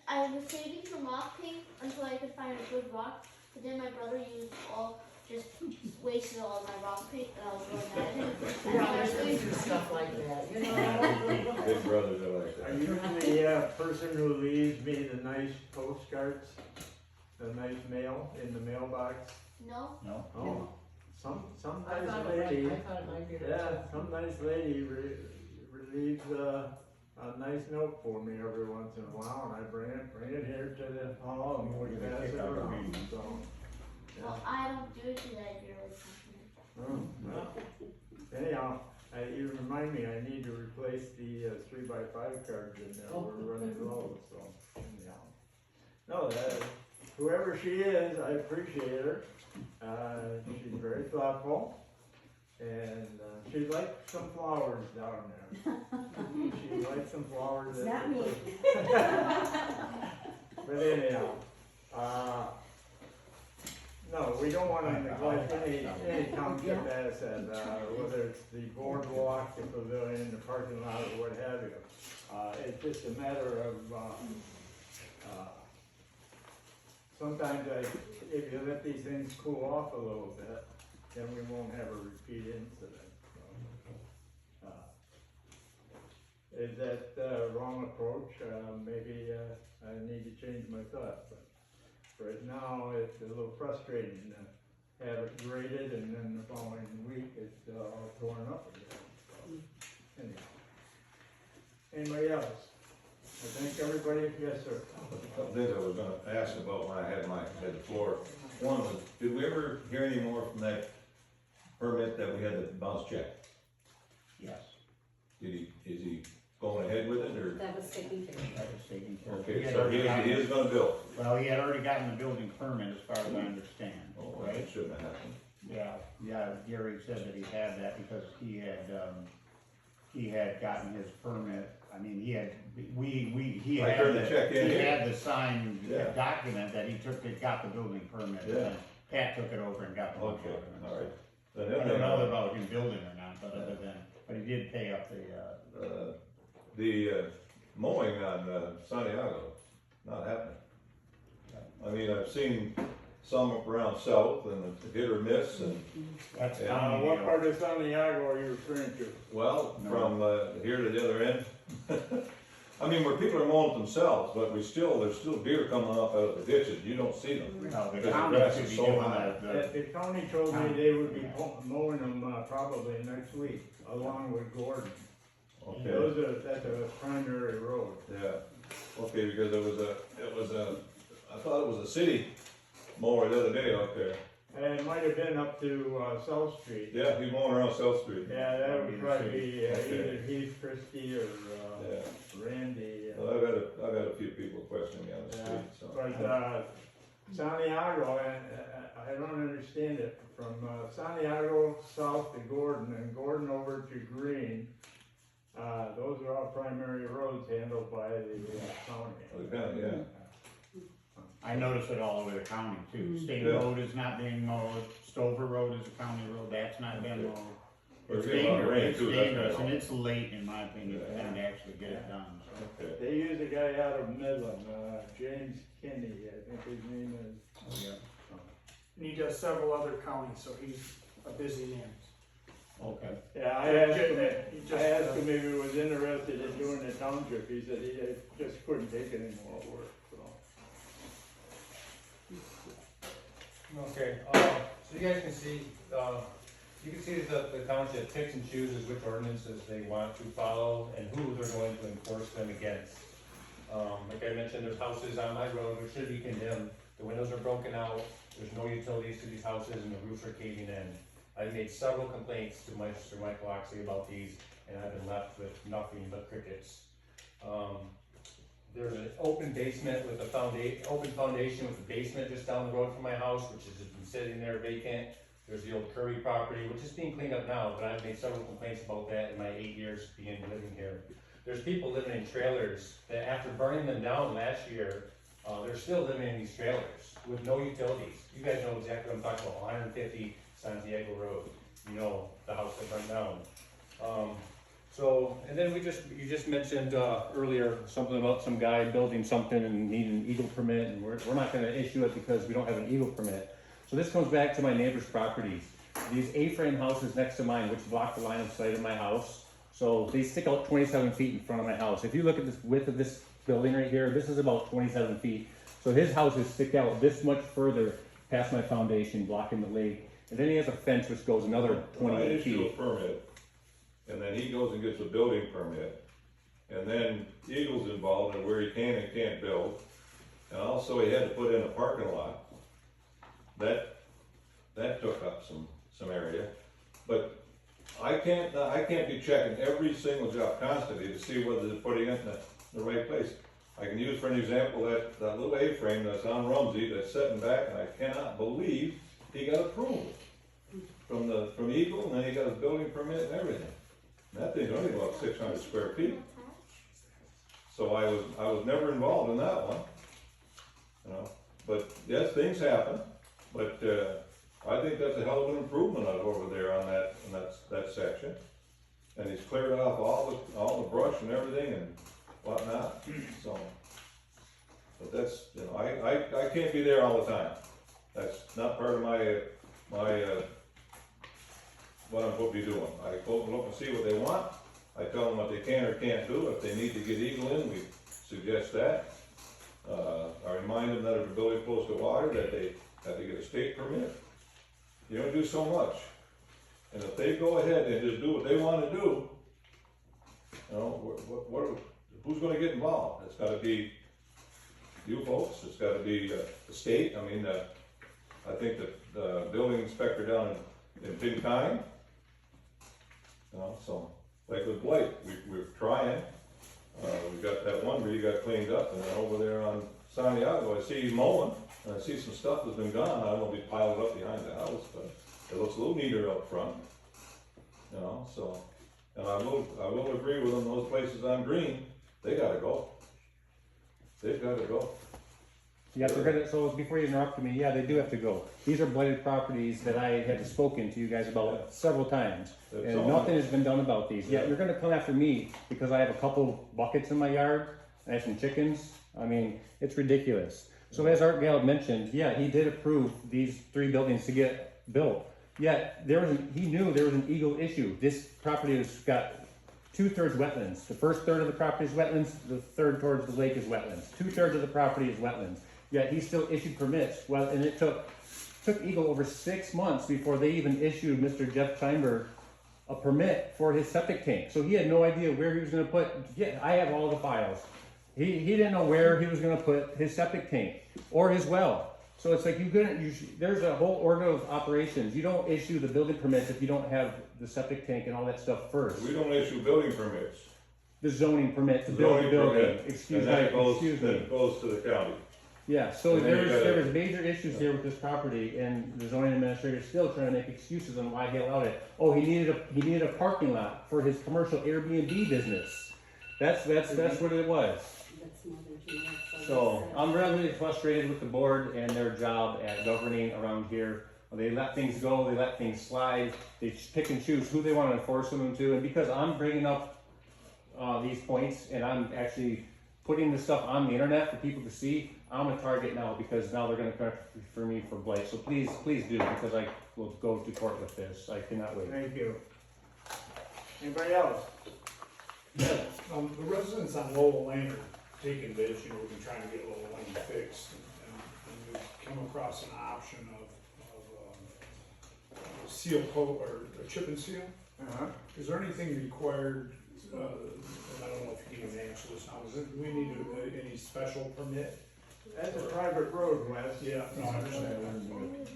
I was saving some rock paint until I could find a good rock. But then my brother just wasted all of my rock paint, and I was really mad at him. Brothers always do stuff like that, Big brothers are like that. Are you the person who leaves me the nice postcards, the nice mail in the mailbox? No. Oh, some I nice thought lady, it might be. some nice lady relieves a nice note for me every once in a while, and I bring it here to the hall and we pass it around, so. Well, I don't do it because I barely something. Well, anyhow, you remind me, I need to replace the 3x5 cards in there, we're running low, so, anyhow. No, whoever she is, I appreciate her, she's very thoughtful, and she'd like some flowers down there. She'd like some flowers. It's not me. But anyhow, no, we don't want to neglect any township asset, whether it's the boardwalk, the pavilion, the parking lot, or what have you. It's just a matter of, sometimes if you let these things cool off a little bit, then we won't have a repeat incident. So, is that the wrong approach? Maybe I need to change my thoughts. But Right now, it's a little frustrating to have it graded and then the following week it's all torn up again. So, anyhow. Anybody else? I thank everybody, yes, sir. A couple things I was gonna ask about when I had the floor. One was, did we ever hear any more from that permit that we had to bounce check? Yes, Is he going ahead with it, or? That was taken care of. that was taken care of. Okay, so he is gonna build. Well, he had already gotten the building permit as far as I understand, Oh, right? it shouldn't have happened. Yeah, Gary said that he had that because he had gotten his permit. I mean, he had I turned the check in he here. had the signed Yeah. document that he got the building permit. And Yeah. then Pat took it over and got the building Okay, permit. all right. Then I don't know everything- about him building or not, but other than, but he did pay up the mowing on Santiago, not happening. I mean, I've seen some up around south and it's hit or miss and, that's Yeah. county What deal. part of Santiago are you referring to? well, No. from here to the other end. I mean, where people are mowing it themselves, but there's still deer coming up out of the ditches, you don't see them. No, the Because county the grass should is be so doing high. the The county told me they would be mowing them probably next week, along with Gordon. Okay, That's a primary road. yeah, okay, because I thought it was a city mower the other day out there. And it might have been up to South Street. Yeah, he's mowing around South Street. Yeah, that would probably be Okay. either Heath Christie or Yeah, Randy. well, I've had a few people questioning me on the Yeah, street, so. but Santiago, I don't understand it. From Santiago south to Gordon and Gordon over to Green, those are all primary roads handled by the county. Okay, yeah. I notice it all over the county too. State Yeah. Road is not being mowed, Stover Road is a county road, that's not been mowed. There's It's been a lot of rain, dangerous, too, it's that's dangerous, been- and it's late, in my opinion, for them to Yeah. actually get it done, so. Okay. They use a guy out of Midland, James Kinney, I think his name is. Oh, yeah. And he does several other counties, so he's a busy man. Okay. Yeah, I asked him if he was interested in doing the township, he said he just couldn't take any more work, so. Okay, so you guys can see, that the township picks and chooses which ordinances they want to follow and who they're going to enforce them against. Like I mentioned, there's houses on my road which should be condemned, the windows are broken out, there's no utilities to these houses and the roofs are caving in. I've made several complaints to Mr. Michael Oxley about these, and I've been left with nothing but crickets. There's an open basement with open foundation with a basement just down the road from my house, which has been sitting there vacant. There's the old Curry property, which is being cleaned up now, but I've made several complaints about that in my 8 years living here. There's people living in trailers that after burning them down last year, they're still living in these trailers with no utilities. You guys know exactly what I'm talking about, 150 Santiago Road, you know, the house that burned down. And then you just mentioned earlier something about some guy building something and needing an eagle permit, and we're not gonna issue it because we don't have an eagle permit. So this comes back to my neighbor's properties. These A-frame houses next to mine, which block the line of sight of my house, so they stick out 27 feet in front of my house. If you look at this width of this building right here, this is about 27 feet. So his houses stick out this much further past my foundation, blocking the lake. And then he has a fence which goes another When I 28 issue a feet. permit, and then he goes and gets a building permit, and then Eagle's involved in where he can and can't build, and also he had to put in a parking lot. That took up some area, but I can't be checking every single job constantly to see whether they're putting it in the right place. I can use for an example that little A-frame that's on Rumsey that's setting back, and I cannot believe he got approval from Eagle, and then he got his building permit and everything. And that thing's only about 600 square feet. So I was never involved in that one, you know. But yes, things happen. But I think that's a hell of an improvement over there on that section. And he's cleared off all the brush and everything and whatnot. So, but that's, you know, I can't be there all the time. That's not part of my what I'm supposed to be doing. I go and look and see what they want. I tell them what they can or can't do. If they need to get Eagle in, we suggest that. I remind them that if a building close to water, that they have to get a state permit. You don't do so much. And if they go ahead and just do what they wanna do, you know, who's gonna get involved? It's gotta be you folks, it's gotta be the state. I mean, I think the building inspector down in Pinkind, you know, so, like with Blake, we're trying. We've got that one where you got cleaned up, and then over there on Santiago, I see he's mowing, and I see some stuff that's been gone. I don't know if he piled it up behind the house, but it looks a little neater up front. You know, so, and I will agree with them, those places on Green, they gotta go. They've gotta go. Yeah, they're gonna, so before you interrupt me, yeah, they do have to go. These are blighted properties that I had spoken to you guys about several times. That's And all. nothing has been done about these. Yeah, you're gonna come after me because I have a couple buckets in my yard. I have some chickens. I mean, it's ridiculous. So as Art Gallup mentioned, yeah, he did approve these 3 buildings to get built. Yet he knew there was an eagle issue. This property has got 2/3 wetlands. The first third of the property is wetlands, the third towards the lake is wetlands. 2/3 of the property is wetlands. Yet he still issued permits. Well, and it took Eagle over 6 months before they even issued Mr. Jeff Steinberg a permit for his septic tank. So he had no idea where he was gonna put, yeah, I have all the files. He didn't know where he was gonna put his septic tank or his well. So it's like there's a whole order of operations. You don't issue the building permits if you don't have the septic tank and all that stuff first. We don't issue building permits. The zoning permit to build the Zoning building. permit, Excuse and that me. goes to the county. Yeah, so And then you there gotta- was major issues here with this property, and the zoning administrator is still trying to make excuses on why he allowed it. Oh, he needed a parking lot for his commercial Airbnb business. That's what it was. That's more than 2 minutes. So I'm really frustrated with the board and their job at governing around here. They let things go, they let things slide, they pick and choose who they want to enforce them to, and because I'm bringing up these points and I'm actually putting this stuff on the internet for people to see, I'm a target now because now they're going to come for me for blight. So please do, because I will go to court with this. I cannot wait. Thank you. Anybody else? The residents on Lowell Lane are taking this, you know, we've been trying to get Lowell Lane fixed, and we've come across an option of seal coat or a chip and seal. Is there anything required, and I don't know if you can even answer this now, do we need any special permit? That's a private road, Wes. Yeah, no, I understand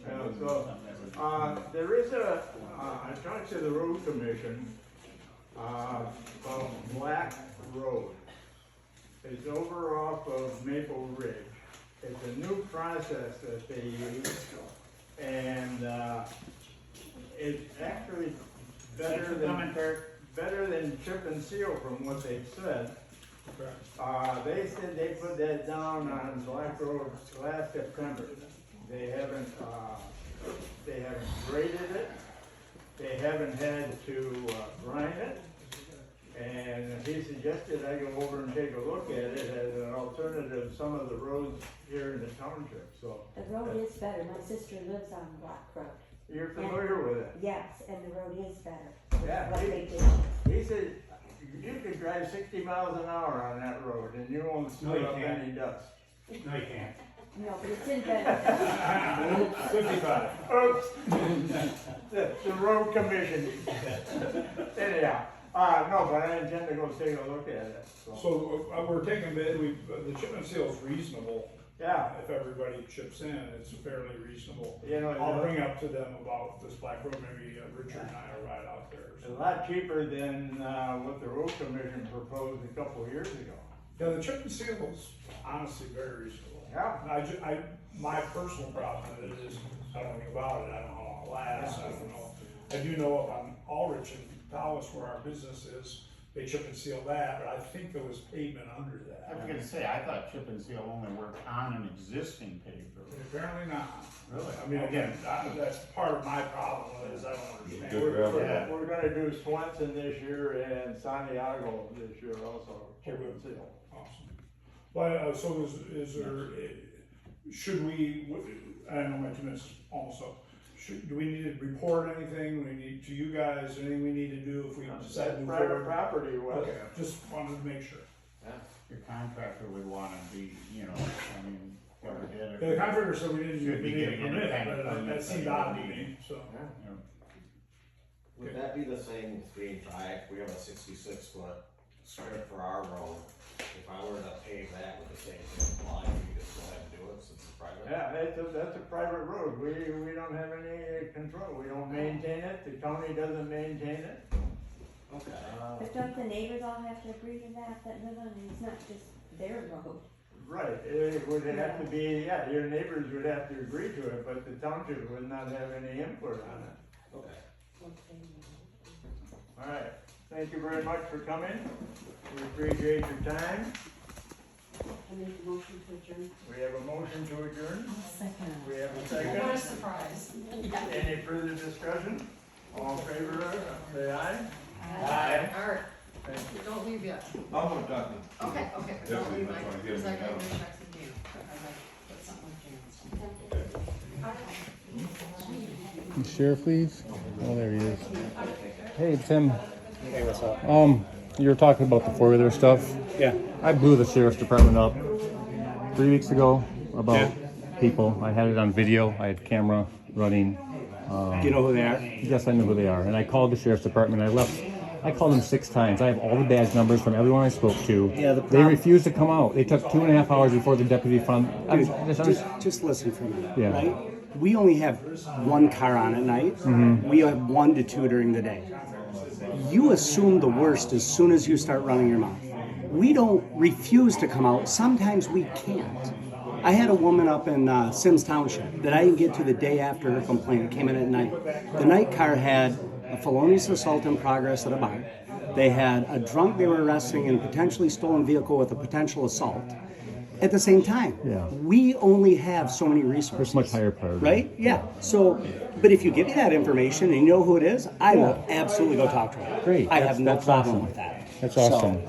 that. There is I talked to the road commission, about Black Road. It's over off of Maple Ridge. It's a new process that they use, and, it's actually better than chip and seal from what they've said. They said they put that down on Black Road last September. They haven't graded it. They haven't had to brine it. And he suggested I go over and take a look at it as an alternative to some of the roads here in the township, so. The road is better. My sister lives on Black Road. You're familiar with it? Yes, and the road is better. Yeah, What he- they did. He said, you could drive 60 miles an hour on that road and you won't No, stir you up can't. any dust. No, you can't. No, but it's in better. 55. Oops. The road commission. Anyhow, no, but I intend to go take a look at it, so. So we're taking bid, the chip and seal is reasonable. Yeah, If everybody chips in, it's fairly reasonable. you know, I'll bring up to them about this Black Road, maybe Richard and I will ride out there. it's a lot cheaper than, what the road commission proposed a couple of years ago. Yeah, the chip and seal is honestly very reasonable. Yeah. My personal problem with it is, I don't know anything about it, I don't know how long it lasts, I don't know. I do know up on Ulrich and Dallas where our business is, they chip and seal that, but I think there was pavement under I was that. gonna say, I thought chip and seal only worked on an existing paved road. Apparently not. Really? I mean, again, that's part of my problem with it, is I don't understand. Good gravel. Yeah. We're gonna do Swenson this year and Santiago this year also, chip and seal. Awesome. But, so is there, should we, I don't know, my 2 minutes is almost up. Do we need to report anything, we need, to you guys, anything we need to do if we decide to That's move private forward? property, Wes. Okay, just wanted to make sure. your contractor would wanna be, you know, I mean, whoever did it. The contractor said we didn't Should be need a getting any permit, kind of but permit that seemed for odd to anything. me, so. You know, Would that be the same with being dry, if we have a 66-foot strip for our road, if I were to pave that with the same thing apply, we could still have to do it since it's private? Yeah, that's a private road, we don't have any control, we don't maintain it, the county doesn't maintain it. Okay. But don't the neighbors all have to agree to that live on it? It's not just their road. Right, it would have to be, yeah, your neighbors would have to agree to it, but the township would not have any input on it. Okay. Alright, thank you very much for coming, we appreciate your time, I make a motion to adjourn. we have a motion to adjourn, Second. we have a What a second, surprise. any further discussion? All in favor, say aye. Art, don't leave yet. I'm gonna talk to Okay, Yes, don't please, leave, that's why I like, give cause I them got your the checks in June. I like something. Sheriff, please. Oh, there he is. Hey, Tim. Hey, what's up? You were talking about the four-wheeler stuff. Yeah. I blew the sheriff's department up 3 weeks ago about people. I had it on video. I had camera running. Do you know who they are? Yes, I know who they are. And I called the sheriff's department. I called them 6 times. I have all the badge numbers from everyone I spoke to. Yeah, they refused to come out. They took 2.5 hours before the deputy found. Just listen for a minute, Yeah. right? We only have one car on at night. We have 1 to 2 during the day. You assume the worst as soon as you start running your mouth. We don't refuse to come out. Sometimes we can't. I had a woman up in Sims Township that I didn't get to the day after her complaint. It came in at night. The night car had a felonious assault in progress at a bar. They had a drunk they were arresting in a potentially stolen vehicle with a potential assault. At the same time, we only have so many resources. It's much higher priority. Right? Yeah. So, but if you give me that information and you know who it is, I will absolutely go talk to her. Great. I have no That's problem awesome. with that. That's awesome.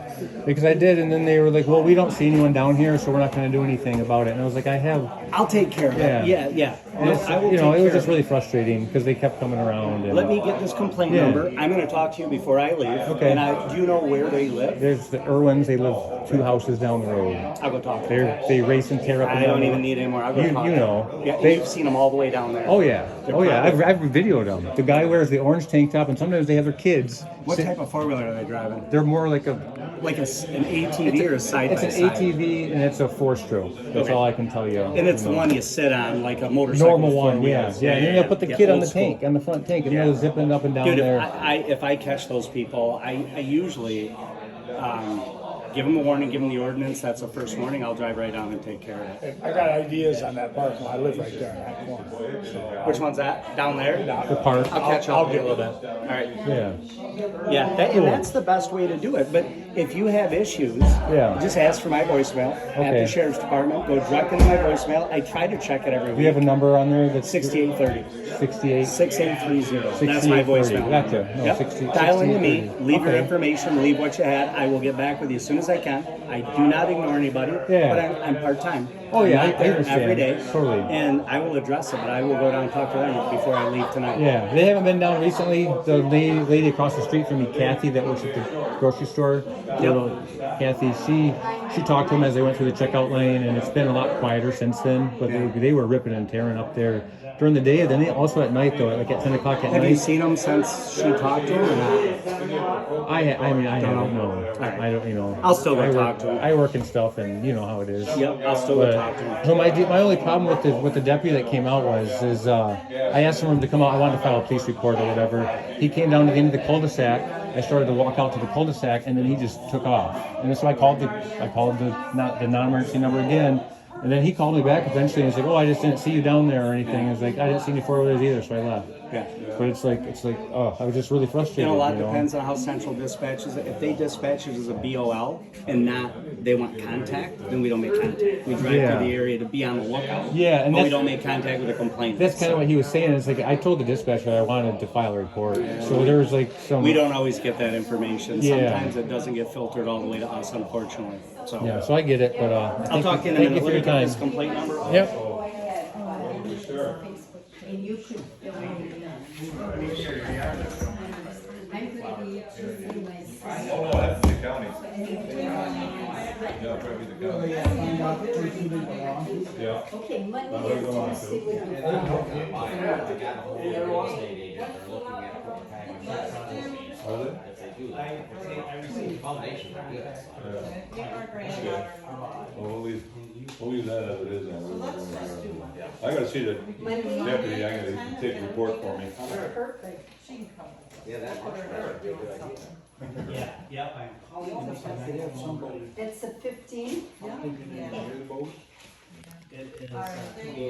Because I did, and then they were like, well, we don't see anyone down here, so we're not going to do anything about it. And I was like, I'll take care of it. Yeah. And I will it take was care just of it. really frustrating because they kept coming around. And, Let me get this complaint number. I'm going to talk to you before I leave. Okay. And do you know where they live? There's the Irwins. They live 2 houses down the road. I'll go talk to them. They race and tear up. I don't even need any more. I'll go talk to You them. know. Yeah, you've seen them all the way down there. Oh yeah. They're Oh yeah. probably- I've videoed them. The guy wears the orange tank top, and sometimes they have their kids. What type of 4-wheeler are they driving? They're more like an ATV or a side It's by an side? ATV and it's a 4-stroke. That's Okay. all I can tell you. And it's the one you sit on, like a motorcycle. Normal with one, 4 yeah. wheels. Yeah, and then they'll put the kid on old the school. tank, on the front tank, and they'll zipping up and down Dude, there. if I catch those people, I usually give them a warning, give them the ordinance. That's the first warning. I'll drive right down and take care of it. I got ideas on that parking lot, I live right there in that corner, so. Which one's that? Down there? The park. I'll catch up. I'll get with that. All right. Yeah. Yeah, and that's the best way to do it. But if you have issues, just ask for my voicemail at Okay. the sheriff's department. Go directly to my voicemail. I try to check it every week. Do you have a number on there that's 6830. 68? 6830. That's my 6830. voicemail. Gotcha. No, Yep. 60 Dial into me, 6830. leave your Okay. information, leave what you had. I will get back with you as soon as I can. I do not ignore anybody, Yeah. but I'm part-time. Oh, yeah, I'm not I there understand. every day. Totally. And I will address it, but I will go down and talk to them before I leave tonight. Yeah, they haven't been down recently. The lady across the street from me, Kathy, that works at the grocery store, Kathy, she talked to them as they went through the checkout lane, and it's been a lot quieter since then. But they were ripping and tearing up there during the day. Then they also at night though, like at 10 o'clock at night. Have you seen them since she talked to them or not? I don't know. Right. I don't, you know. I'll still go I talk work, to them. I work and stuff, and you know how it is. Yep, I'll still go talk to them. So my only problem with the deputy that came out is I asked him to come out. I wanted to file a police report or whatever. He came down to the end of the cul-de-sac. I started to walk out to the cul-de-sac, and then he just took off. And so I called the non-emergency number again. And then he called me back eventually and said, "Oh, I just didn't see you down there or anything." I was like, "I didn't see any 4-wheelers either," so I left. Yeah. But it's like, oh, I was just really frustrated. You know, a lot depends on how central dispatches. If they dispatch it as a BOL and not they want contact, then we don't make contact. We drive through the area to be on the lookout. Yeah, and but we that's- don't make contact with the complainant. That's kind of what he was saying. It's like I told the dispatcher I wanted to file a report. So there was like some. We don't always get that information. Yeah. Sometimes it doesn't get filtered all the way to us, unfortunately. So Yeah, so I get it, but I'll talk to you in a thank minute. you for Let your me get time. this complaint number. Yep. And you could fill in. I'm ready to see my Oh, that's the county. Yeah, probably the Well, county. yeah, find out which ones you belong. Yeah. Okay, Monday Now, they're or going Tuesday to. would be And then fine. look at buying, I got a hold of the real estate agent, they're looking at putting package houses. Are they? If they do that, if they, foundations are good, so. Yeah. Our granddaughter. Well, we'll leave that as it is then. So let's just do Monday. I gotta see the Monday. deputy, I gotta take a report for me. Perfect. She can come. Yeah, that Put much her better, there good doing idea. something. Yeah, yep, I'm calling them, and I have somebody. It's the 15th? Yeah. It is, All right, thank you.